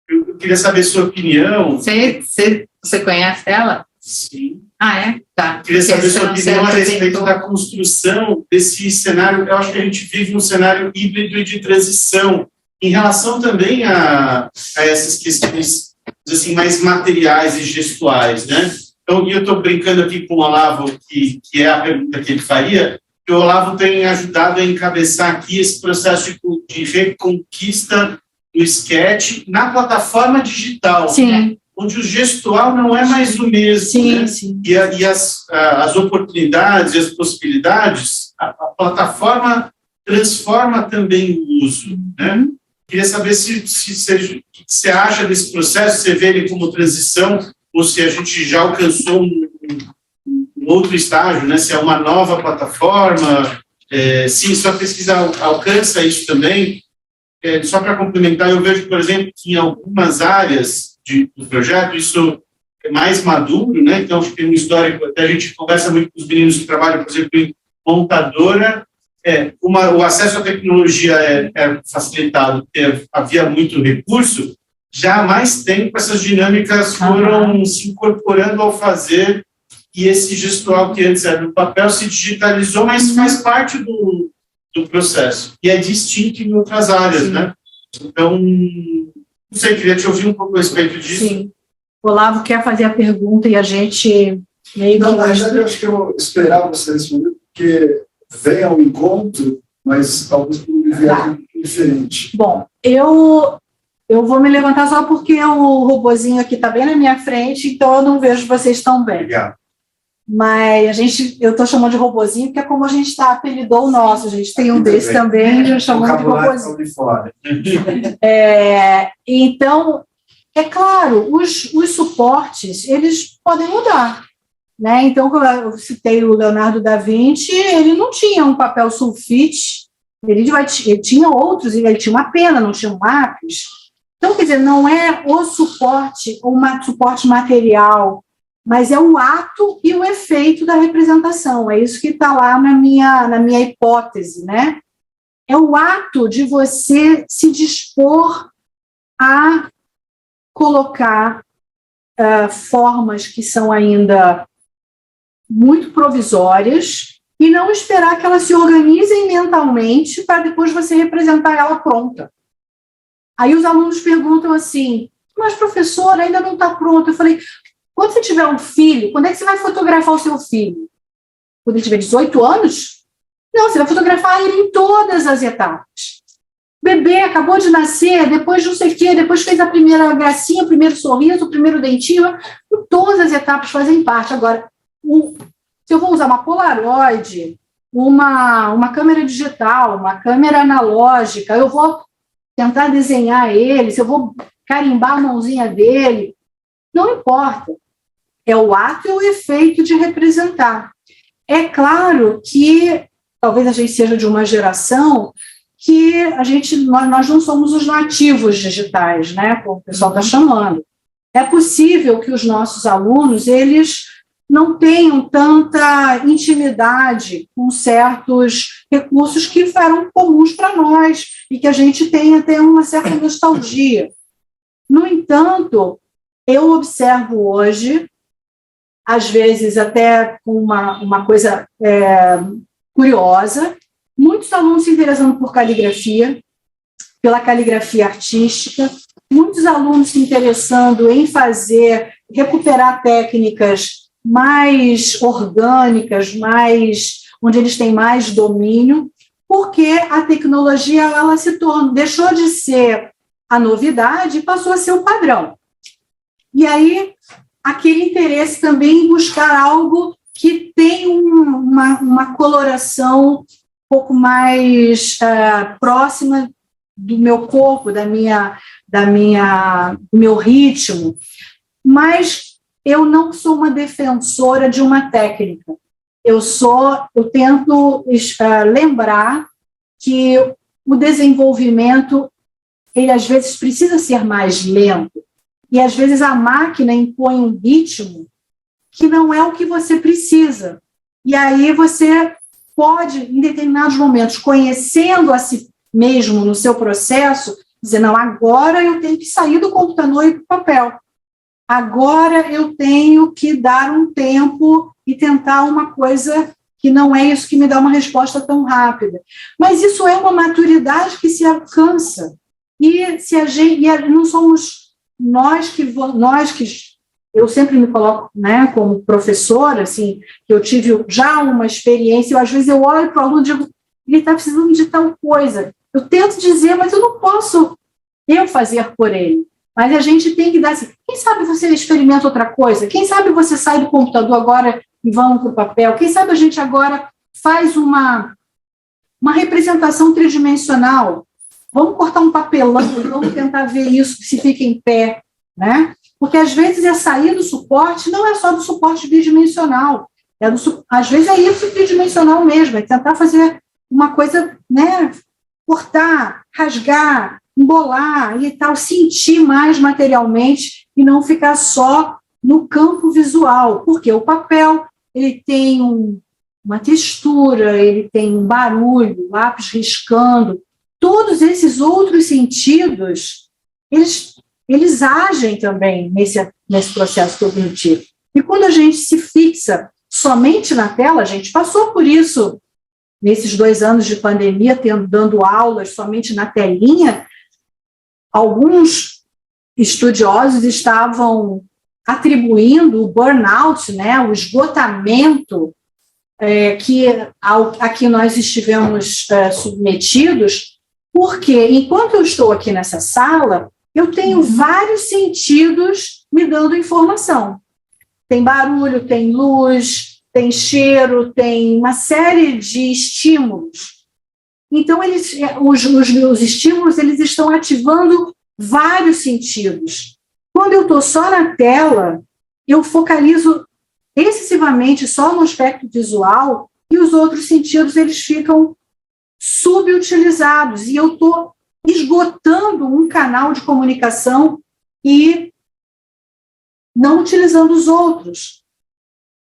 [SPEAKER 3] Eu queria saber sua opinião.
[SPEAKER 1] Você conhece ela?
[SPEAKER 3] Sim.
[SPEAKER 1] Ah, é? Tá.
[SPEAKER 3] Eu queria saber sua opinião a respeito da construção desse cenário. Eu acho que a gente vive um cenário híbrido e de transição, em relação também a essas questões assim, mais materiais e gestuais, né? Então, eu estou brincando aqui com o Olavo, que é a pergunta que ele faria, que o Olavo tem ajudado a encabeçar aqui esse processo de reconquista do sketch na plataforma digital.
[SPEAKER 2] Sim.
[SPEAKER 3] Né? Onde o gestual não é mais o mesmo.
[SPEAKER 2] Sim,
[SPEAKER 3] né?
[SPEAKER 2] sim.
[SPEAKER 3] E as oportunidades e as possibilidades, a plataforma transforma também o uso. Né? Queria saber o que você acha desse processo, você vê ele como transição, ou se a gente já alcançou um outro estágio, né? Se é uma nova plataforma, se sua pesquisa alcança isso também. Só para complementar, eu vejo, por exemplo, que em algumas áreas do projeto, isso é mais maduro, né? Então, acho que tem um histórico, até a gente conversa muito com os meninos que trabalham, por exemplo, em montadora, o acesso à tecnologia é facilitado, porque havia muito recurso, já há mais tempo essas dinâmicas foram se incorporando ao fazer, e esse gestual que antes era no papel se digitalizou, mas faz parte do processo, e é distinto em outras áreas,
[SPEAKER 2] Sim.
[SPEAKER 3] né? Então, não sei, queria te ouvir um pouco a respeito disso.
[SPEAKER 2] Sim. O Olavo quer fazer a pergunta e a gente meio
[SPEAKER 4] Não, na verdade, eu acho que eu esperava você responder, porque vem ao encontro, mas talvez por uma viagem diferente.
[SPEAKER 2] Bom, eu vou me levantar só porque o robozinho aqui está bem na minha frente, então eu não vejo vocês tão bem.
[SPEAKER 3] Obrigado.
[SPEAKER 2] Mas eu estou chamando de robozinho porque é como a gente apelidou o nosso. A gente tem um desse também, já chamamos de robozinho.
[SPEAKER 4] De fora.
[SPEAKER 2] Então, é claro, os suportes, eles podem mudar. Né? Então, como eu citei o Leonardo da Vinci, ele não tinha um papel sulfite, ele tinha outros, ele tinha uma pena, não tinha um lápis. Então, quer dizer, não é o suporte, suporte material, mas é o ato e o efeito da representação. É isso que está lá na minha hipótese, né? É o ato de você se dispor a colocar formas que são ainda muito provisórias e não esperar que elas se organizem mentalmente para depois você representar ela pronta. Aí os alunos perguntam assim, mas professora, ainda não está pronto. Eu falei, quando você tiver um filho, quando é que você vai fotografar o seu filho? Quando ele tiver 18 anos? Não, você vai fotografar ele em todas as etapas. Bebê acabou de nascer, depois não sei o quê, depois fez a primeira gracinha, o primeiro sorriso, o primeiro dentinho, todas as etapas fazem parte. Agora, se eu vou usar uma Polaroid, uma câmera digital, uma câmera analógica, eu vou tentar desenhar ele, se eu vou carimbar a mãozinha dele, não importa. É o ato e o efeito de representar. É claro que talvez a gente seja de uma geração que nós não somos os nativos digitais, né, como o pessoal está chamando. É possível que os nossos alunos, eles não tenham tanta intimidade com certos recursos que eram comuns para nós e que a gente tem até uma certa nostalgia. No entanto, eu observo hoje, às vezes até com uma coisa curiosa, muitos alunos se interessando por caligrafia, pela caligrafia artística, muitos alunos se interessando em recuperar técnicas mais orgânicas, onde eles têm mais domínio, porque a tecnologia ela deixou de ser a novidade e passou a ser o padrão. E aí, aquele interesse também em buscar algo que tem uma coloração um pouco mais próxima do meu corpo, do meu ritmo, mas eu não sou uma defensora de uma técnica. Eu tento lembrar que o desenvolvimento, ele às vezes precisa ser mais lento, e às vezes a máquina impõe um ritmo que não é o que você precisa. E aí você pode, em determinados momentos, conhecendo a si mesmo no seu processo, dizer, não, agora eu tenho que sair do computador e ir para o papel. Agora eu tenho que dar um tempo e tentar uma coisa que não é isso que me dá uma resposta tão rápida. Mas isso é uma maturidade que se alcança. E não somos nós que eu sempre me coloco, né, como professora, assim, que eu tive já uma experiência, às vezes eu olho para o aluno e digo, ele está precisando de tal coisa. Eu tento dizer, mas eu não posso fazer por ele. Mas a gente tem que dar assim, quem sabe você experimenta outra coisa? Quem sabe você sai do computador agora e vamos para o papel? Quem sabe a gente agora faz uma representação tridimensional? Vamos cortar um papelão e vamos tentar ver isso, se fica em pé, né? Porque, às vezes, sair do suporte não é só do suporte bidimensional. Às vezes, é isso tridimensional mesmo, é tentar fazer uma coisa, né? Cortar, rasgar, embolar e tal, sentir mais materialmente e não ficar só no campo visual. Porque o papel, ele tem uma textura, ele tem um barulho, o lápis riscando. Todos esses outros sentidos, eles agem também nesse processo cognitivo. E quando a gente se fixa somente na tela, a gente passou por isso nesses 2 anos de pandemia, dando aulas somente na telinha, alguns estudiosos estavam atribuindo o burnout, né, o esgotamento a que nós estivemos submetidos, porque enquanto eu estou aqui nessa sala, eu tenho vários sentidos me dando informação. Tem barulho, tem luz, tem cheiro, tem uma série de estímulos. Então, os estímulos eles estão ativando vários sentidos. Quando eu estou só na tela, eu focalizo excessivamente só no aspecto visual e os outros sentidos eles ficam subutilizados. E eu estou esgotando um canal de comunicação e não utilizando os outros.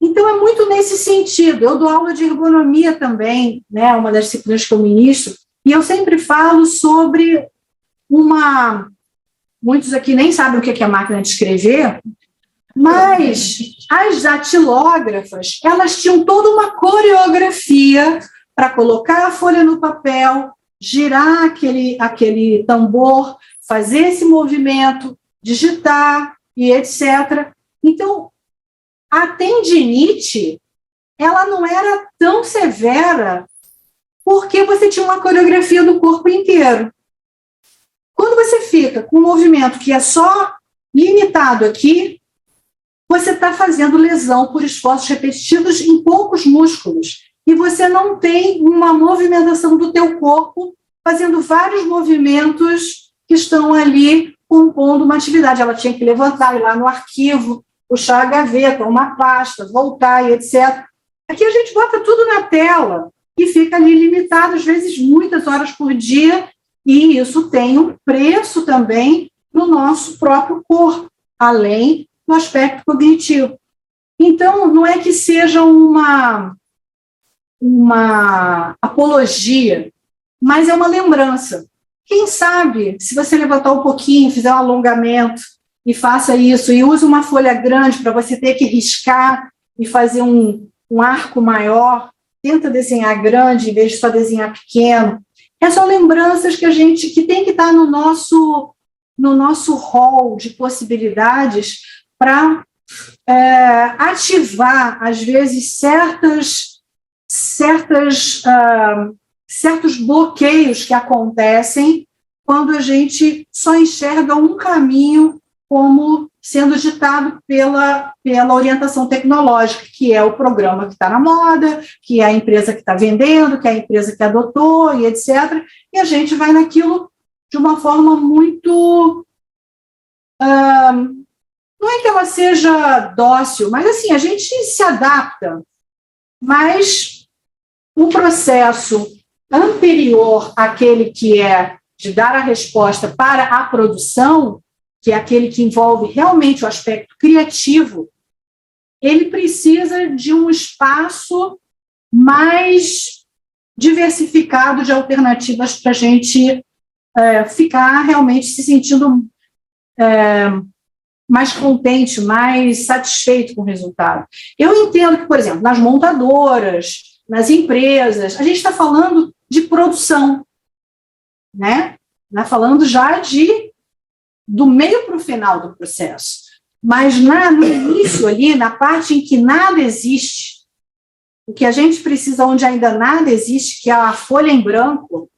[SPEAKER 2] Então, é muito nesse sentido. Eu dou aula de ergonomia também, né, uma das disciplinas que eu ministro, e eu sempre falo sobre muitos aqui nem sabem o que é máquina de escrever, mas as datilógrafas, elas tinham toda uma coreografia para colocar a folha no papel, girar aquele tambor, fazer esse movimento, digitar e etc. Então, a tendinite, ela não era tão severa porque você tinha uma coreografia do corpo inteiro. Quando você fica com um movimento que é só limitado aqui, você está fazendo lesão por esforços repetitivos em poucos músculos e você não tem uma movimentação do teu corpo fazendo vários movimentos que estão ali compondo uma atividade. Ela tinha que levantar, ir lá no arquivo, puxar a gaveta, uma pasta, voltar e etc. Aqui a gente bota tudo na tela e fica ali limitado, às vezes, muitas horas por dia, e isso tem um preço também no nosso próprio corpo, além do aspecto cognitivo. Então, não é que seja uma apologia, mas é uma lembrança. Quem sabe, se você levantar um pouquinho, fizer um alongamento e faça isso, e use uma folha grande para você ter que riscar e fazer um arco maior, tenta desenhar grande em vez de só desenhar pequeno. Essas são lembranças que tem que estar no nosso hall de possibilidades para ativar, às vezes, certos bloqueios que acontecem quando a gente só enxerga um caminho como sendo ditado pela orientação tecnológica, que é o programa que está na moda, que é a empresa que está vendendo, que é a empresa que adotou, e etc. E a gente vai naquilo de uma forma muito... não é que ela seja dócil, mas assim, a gente se adapta, mas o processo anterior àquele que é de dar a resposta para a produção, que é aquele que envolve realmente o aspecto criativo, ele precisa de um espaço mais diversificado de alternativas para a gente ficar realmente se sentindo mais contente, mais satisfeito com o resultado. Eu entendo que, por exemplo, nas montadoras, nas empresas, a gente está falando de produção, né? Falando já do meio para o final do processo. Mas no início ali, na parte em que nada existe, o que a gente precisa onde ainda nada existe, que é a folha em branco,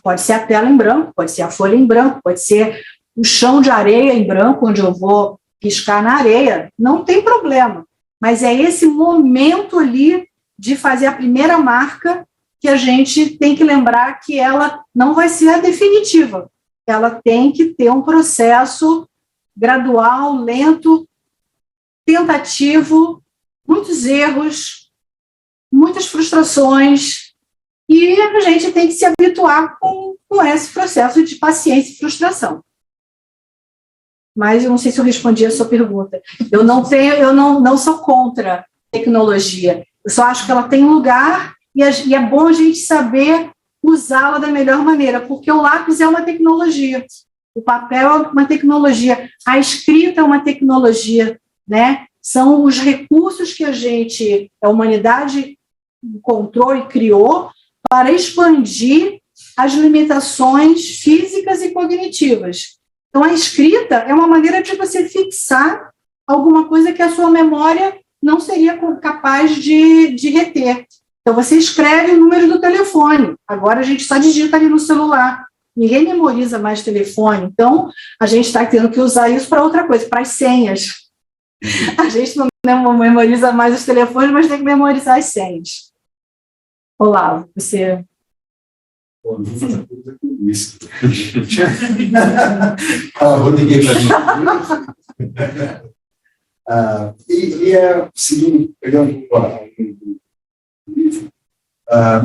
[SPEAKER 2] pode ser a tela em branco, pode ser a folha em branco, pode ser o chão de areia em branco, onde eu vou riscar na areia, não tem problema. Mas é esse momento ali de fazer a primeira marca que a gente tem que lembrar que ela não vai ser a definitiva. Ela tem que ter um processo gradual, lento, tentativo, muitos erros, muitas frustrações, e a gente tem que se habituar com esse processo de paciência e frustração. Mas eu não sei se eu respondi a sua pergunta. Eu não sou contra tecnologia. Eu só acho que ela tem um lugar e é bom a gente saber usá-la da melhor maneira, porque o lápis é uma tecnologia, o papel é uma tecnologia, a escrita é uma tecnologia, né? São os recursos que a humanidade encontrou e criou para expandir as limitações físicas e cognitivas. Então, a escrita é uma maneira de você fixar alguma coisa que a sua memória não seria capaz de reter. Então, você escreve o número do telefone. Agora, a gente só digita ali no celular. Ninguém memoriza mais telefone. Então, a gente está tendo que usar isso para outra coisa, para as senhas. A gente não memoriza mais os telefones, mas tem que memorizar as senhas. Olá, você...
[SPEAKER 4] Bom, não vou fazer coisa com isso. Rodriguei para mim. Seguindo, pegando um pouco livro,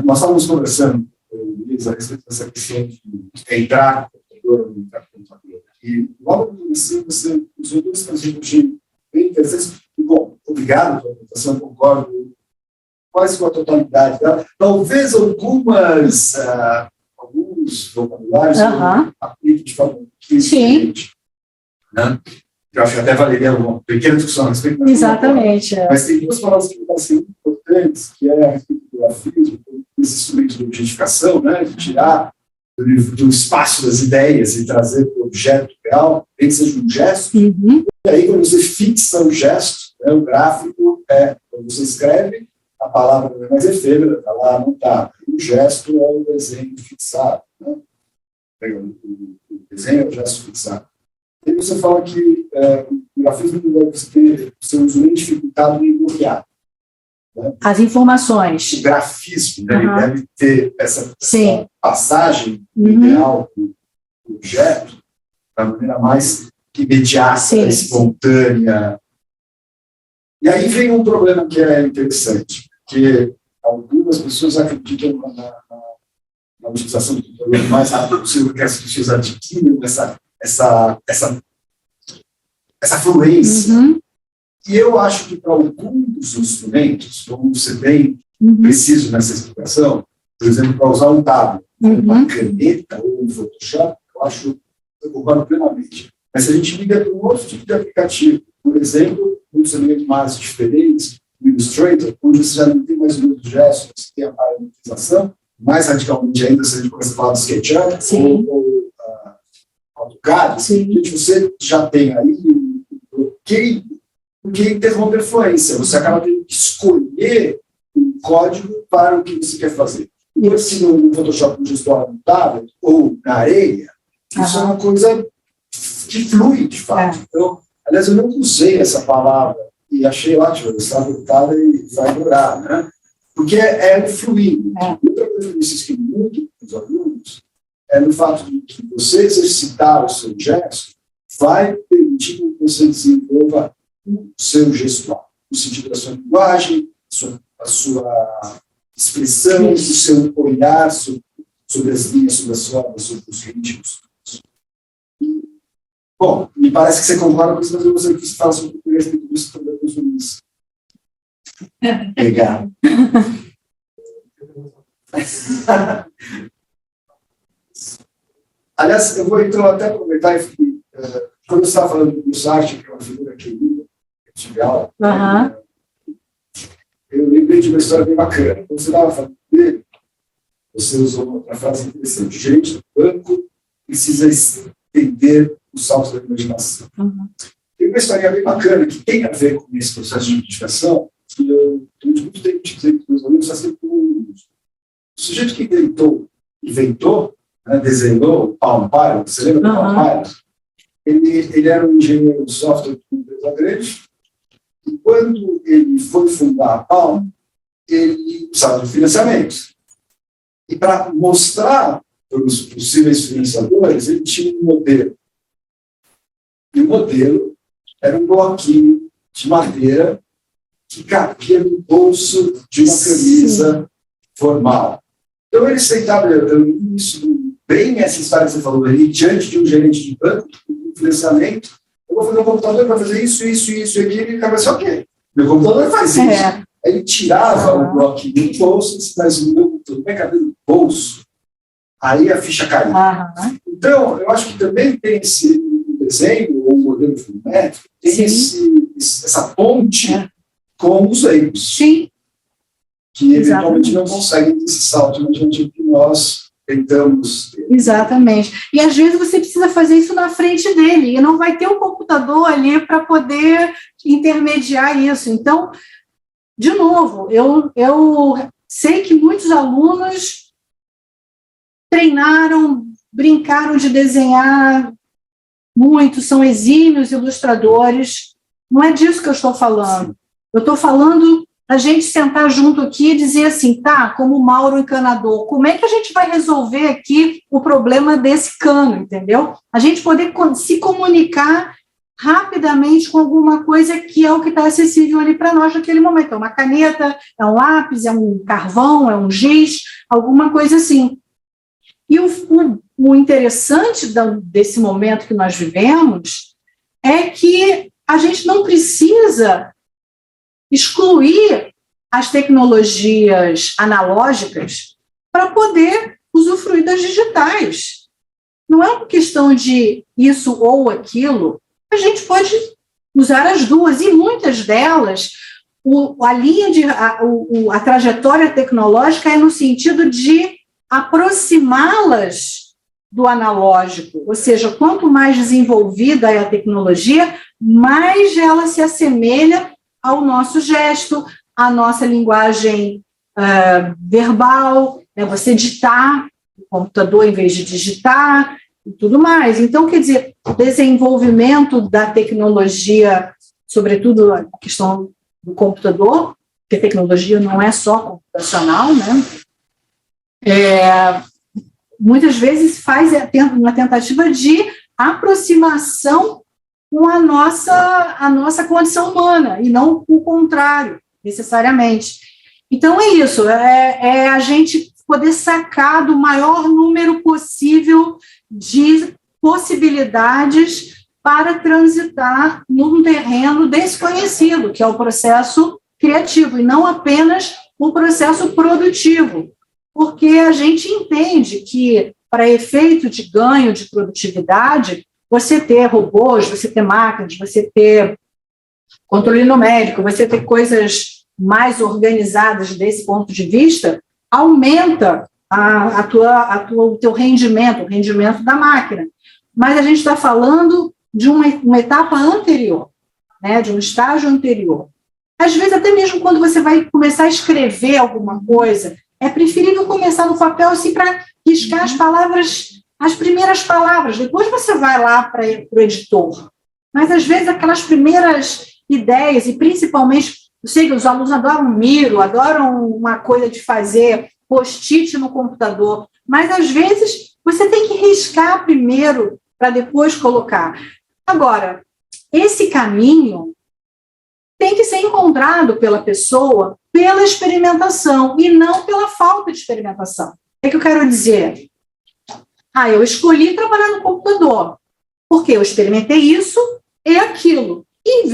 [SPEAKER 4] nós estávamos conversando, Luiz, a respeito dessa questão de entrar no computador ou não entrar no computador. E logo no início você usou duas coisas bem interessantes. E, bom, obrigado pela apresentação, concordo quase com a totalidade dela. Talvez alguns vocabulários eu aplique de forma diferente. Né? Eu acho que até valeria uma pequena discussão a respeito.
[SPEAKER 2] Exatamente.
[SPEAKER 4] Mas tem duas palavras que me parecem muito importantes, que é a respeito do grafismo, esses instrumentos de objetificação, né, de tirar do espaço das ideias e trazer para o objeto real, tem que seja um gesto.
[SPEAKER 2] Uhum.
[SPEAKER 4] E aí, quando você fixa o gesto, né, o gráfico quando você escreve, a palavra não é mais efêmera, está lá anotada. O gesto é o desenho fixado. Né? O desenho é o gesto fixado. E você fala que o grafismo deve ser um uso nem dificultado nem bloqueado. né?
[SPEAKER 2] As informações.
[SPEAKER 4] O grafismo, né? Ele deve ter essa passagem ideal do objeto da maneira mais imediata, espontânea. E aí vem um problema que é interessante, porque algumas pessoas acreditam na utilização do computador o mais rápido possível, que as pessoas adquiram essa fluência. E eu acho que para alguns dos instrumentos, vamos ser bem preciso nessa explicação, por exemplo, para usar um tablet, uma caneta ou um Photoshop, eu concordo plenamente. Mas se a gente liga para um outro tipo de aplicativo, por exemplo, um instrumento mais diferente, o Illustrator, onde você já não tem mais o uso de gestos, você tem a parametrização, mais radicalmente ainda, se a gente começa a falar do SketchUp ou AutoCAD, gente, você já tem aí um bloqueio que interrompe a fluência. Você acaba tendo que escolher um código para o que você quer fazer. E se no Photoshop de história no tablet ou na areia, isso é uma coisa que flui, de fato. Então, aliás, eu não usei essa palavra e achei ótimo, está adaptada e vai durar, né? Porque é o fluir. Outra coisa que eu insisto muito com os alunos é no fato de que você exercitar o seu gesto vai permitir que você desenvolva o seu gestual, no sentido da sua linguagem, a sua expressão, o seu olhar sobre as linhas, sobre os ritmos. Bom, me parece que você concorda com isso, mas eu gostaria que você falasse um pouco sobre isso também com os alunos. Obrigado. Aliás, eu vou então até aproveitar e quando você estava falando do Sartre, que é uma figura querida, que tive aula, eu lembrei de uma história bem bacana. Quando você estava falando dele, você usou uma frase interessante: o gerente do banco precisa entender os saltos da imaginação. Tem uma história bem bacana que tem a ver com esse processo de identificação, que eu durante muito tempo dizer que meus alunos fazem com o sujeito que inventou, né, desenhou o Palm Pilot. Você lembra do Palm Pilot? Ele era um engenheiro de software de uma empresa grande, e quando ele foi fundar a Palm, ele precisava de financiamento. E para mostrar para os possíveis financiadores, ele tinha um modelo. E o modelo era um bloquinho de madeira que cabia no bolso de uma camisa formal. Então ele sentava, bem essa história que você falou ali, diante de um gerente de banco, de financiamento, eu vou fazer um computador para fazer isso, e aqui, ele ficava assim, ok, meu computador faz isso. Aí ele tirava o bloquinho do bolso e disse, mas o meu computador vai caber no bolso. Aí a ficha caiu. Então, eu acho que também tem esse desenho, ou o modelo volumétrico, tem essa ponte com os leigos. Sim. Que eventualmente não conseguem esse salto mediante que nós tentamos ter.
[SPEAKER 2] Exatamente. E às vezes você precisa fazer isso na frente dele, e não vai ter um computador ali para poder intermediar isso. Então, de novo, eu sei que muitos alunos treinaram, brincaram de desenhar muito, são exímios ilustradores. Não é disso que eu estou falando. Eu estou falando a gente sentar junto aqui e dizer assim, tá, como o Mauro encanador, como é que a gente vai resolver aqui o problema desse cano, entendeu? A gente poder se comunicar rapidamente com alguma coisa que é o que está acessível ali para nós naquele momento. É uma caneta, é um lápis, é um carvão, é um giz, alguma coisa assim. E o interessante desse momento que nós vivemos é que a gente não precisa excluir as tecnologias analógicas para poder usufruir das digitais. Não é uma questão de isso ou aquilo. A gente pode usar as duas, e muitas delas, a trajetória tecnológica é no sentido de aproximá-las do analógico, ou seja, quanto mais desenvolvida é a tecnologia, mais ela se assemelha ao nosso gesto, à nossa linguagem verbal, né? Você digitar no computador em vez de digitar e tudo mais. Então, quer dizer, o desenvolvimento da tecnologia, sobretudo a questão do computador, porque tecnologia não é só computacional, né? Muitas vezes faz uma tentativa de aproximação com a nossa condição humana, e não o contrário, necessariamente. Então, é isso, é a gente poder sacar do maior número possível de possibilidades para transitar num terreno desconhecido, que é o processo criativo, e não apenas um processo produtivo, porque a gente entende que, para efeito de ganho de produtividade, você ter robôs, você ter máquinas, você ter controle numérico, você ter coisas mais organizadas desse ponto de vista, aumenta o teu rendimento, o rendimento da máquina. Mas a gente está falando de uma etapa anterior, né, de um estágio anterior. Às vezes, até mesmo quando você vai começar a escrever alguma coisa, é preferível começar no papel assim, para riscar as palavras, as primeiras palavras, depois você vai lá para o editor. Mas, às vezes, aquelas primeiras ideias, e principalmente, eu sei que os alunos adoram Miro, adoram uma coisa de fazer post-it no computador, mas, às vezes, você tem que riscar primeiro para depois colocar. Agora, esse caminho tem que ser encontrado pela pessoa pela experimentação e não pela falta de experimentação. O que eu quero dizer? Eu escolhi trabalhar no computador, porque eu experimentei isso e aquilo, e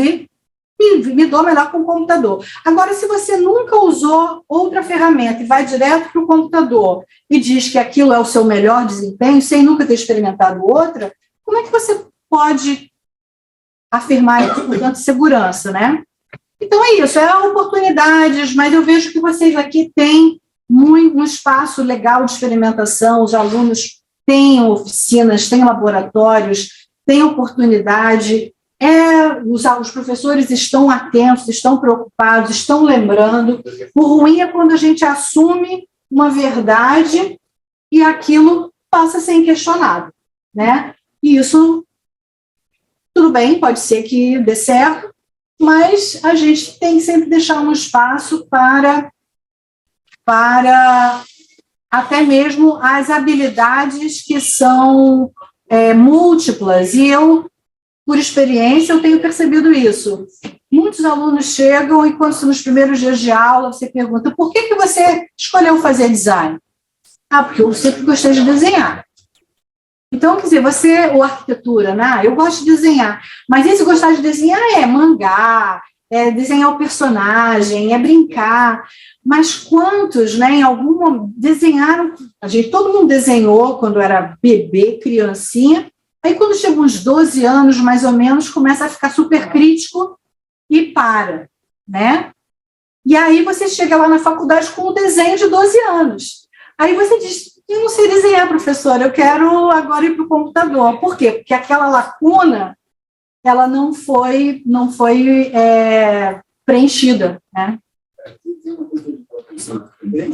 [SPEAKER 2] me dou melhor com o computador. Agora, se você nunca usou outra ferramenta e vai direto para o computador e diz que aquilo é o seu melhor desempenho, sem nunca ter experimentado outra, como é que você pode afirmar isso com tanta segurança, né? Então, é isso, oportunidades, mas eu vejo que vocês aqui têm um espaço legal de experimentação, os alunos têm oficinas, têm laboratórios, têm oportunidade, os professores estão atentos, estão preocupados, estão lembrando. O ruim é quando a gente assume uma verdade e aquilo passa a ser questionado, né? E isso, tudo bem, pode ser que dê certo, mas a gente tem que sempre deixar um espaço para até mesmo as habilidades que são múltiplas, e eu, por experiência, eu tenho percebido isso. Muitos alunos chegam e, quando nos primeiros dias de aula, você pergunta: por que você escolheu fazer design? Porque eu sempre gostei de desenhar. Então, quer dizer, ou arquitetura, né? Eu gosto de desenhar, mas esse gostar de desenhar é mangá, é desenhar o personagem, é brincar. Mas quantos, né, desenharam, todo mundo desenhou quando era bebê, criancinha, aí quando chega uns 12 anos, mais ou menos, começa a ficar super crítico e para, né? E aí você chega lá na faculdade com o desenho de 12 anos. Aí você diz: eu não sei desenhar, professora, eu quero agora ir para o computador. Por quê? Porque aquela lacuna, ela não foi preenchida, né?
[SPEAKER 4] Tem uma coisa de professor também,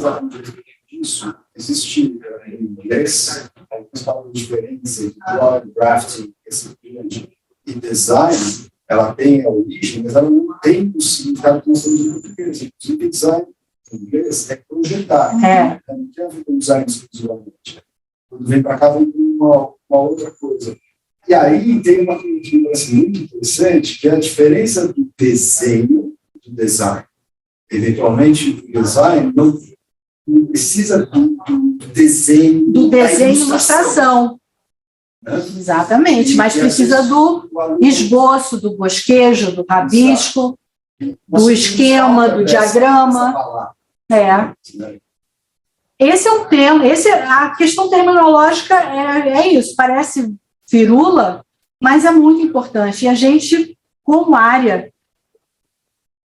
[SPEAKER 4] isso existe em inglês, algumas palavras diferentes, drawing, drafting, e design, ela tem a origem, mas ela não tem o significado que nós temos em português. Inclusive, design em inglês é projetar. Não tem a ver com design exclusivamente. Quando vem para cá, vem uma outra coisa. E aí tem uma coisa muito interessante, que é a diferença do desenho do design. Eventualmente, o design não precisa do desenho. Do desenho e ilustração. Né?
[SPEAKER 2] Exatamente, mas precisa do esboço, do bosquejo, do rabisco, do esquema, do diagrama. Esse é um tema, a questão terminológica é isso, parece firula, mas é muito importante. E a gente, como área,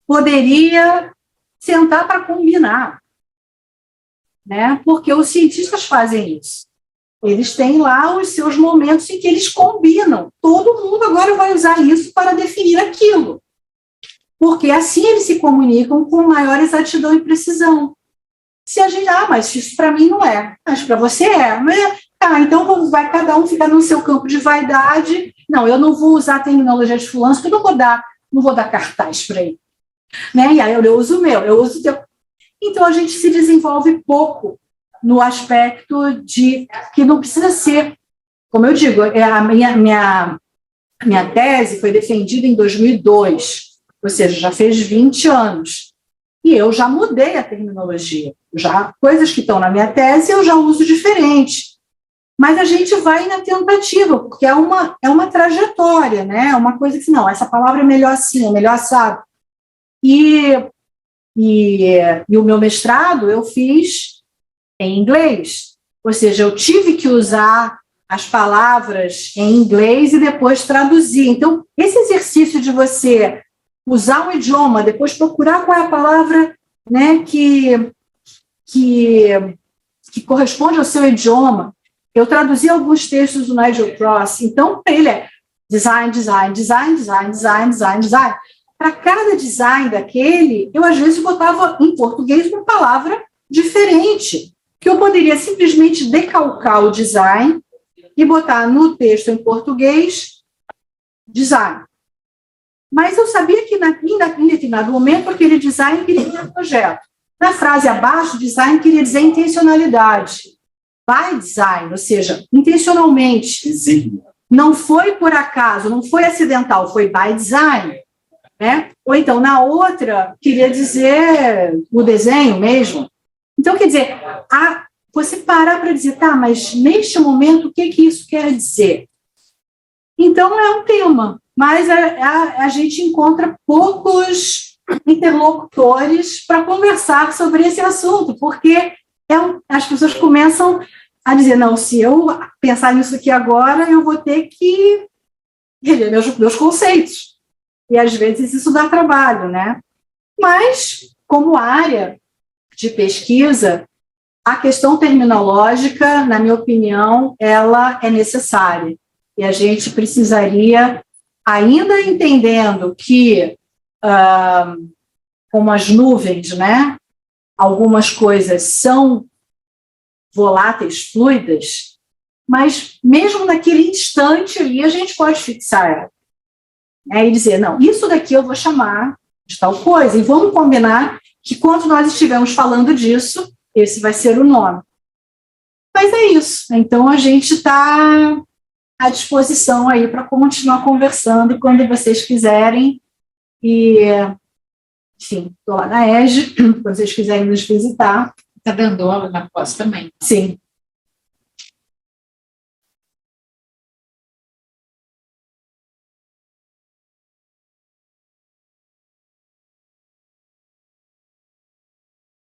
[SPEAKER 2] poderia sentar para combinar, né? Porque os cientistas fazem isso. Eles têm lá os seus momentos em que eles combinam. Todo mundo agora vai usar isso para definir aquilo. Porque assim eles se comunicam com maior exatidão e precisão. Se a gente, mas isso para mim não é, mas para você é, não é? Então vai cada um ficar no seu campo de vaidade. Não, eu não vou usar a terminologia de fulano, porque eu não vou dar cartaz para ele. né? E aí eu uso o meu, eu uso o teu. Então a gente se desenvolve pouco no aspecto de que não precisa ser, como eu digo, a minha tese foi defendida em 2002, ou seja, já fez 20 anos. E eu já mudei a terminologia. Já coisas que estão na minha tese eu já uso diferente. Mas a gente vai na tentativa, porque é uma trajetória, né? É uma coisa que, não, essa palavra é melhor assim, é melhor assado. E o meu mestrado eu fiz em inglês, ou seja, eu tive que usar as palavras em inglês e depois traduzir. Então, esse exercício de você usar um idioma, depois procurar qual é a palavra, né, que corresponde ao seu idioma. Eu traduzi alguns textos do Nigel Cross, então ele é design, design, design, design, design, design, design. Para cada design daquele, eu às vezes botava em português uma palavra diferente, que eu poderia simplesmente decalcar o design e botar no texto em português design. Mas eu sabia que em determinado momento aquele design queria dizer projeto. Na frase abaixo, design queria dizer intencionalidade. By design, ou seja, intencionalmente. Não foi por acaso, não foi acidental, foi by design. Né? Ou então, na outra, queria dizer o desenho mesmo. Então, quer dizer, você parar para dizer, tá, mas neste momento, o que isso quer dizer? Então, é um tema, mas a gente encontra poucos interlocutores para conversar sobre esse assunto, porque as pessoas começam a dizer, não, se eu pensar nisso aqui agora, eu vou ter que rever meus conceitos. E, às vezes, isso dá trabalho, né? Mas, como área de pesquisa, a questão terminológica, na minha opinião, ela é necessária. E a gente precisaria, ainda entendendo que, como as nuvens, né, algumas coisas são voláteis, fluidas, mas mesmo naquele instante ali, a gente pode fixar ela. E dizer, não, isso daqui eu vou chamar de tal coisa, e vamos combinar que quando nós estivermos falando disso, esse vai ser o nome. Mas é isso. Então, a gente está à disposição aí para continuar conversando quando vocês quiserem. E, enfim, estou lá na EGE, quando vocês quiserem nos visitar.
[SPEAKER 1] Está dando aula na pós também.
[SPEAKER 2] Sim.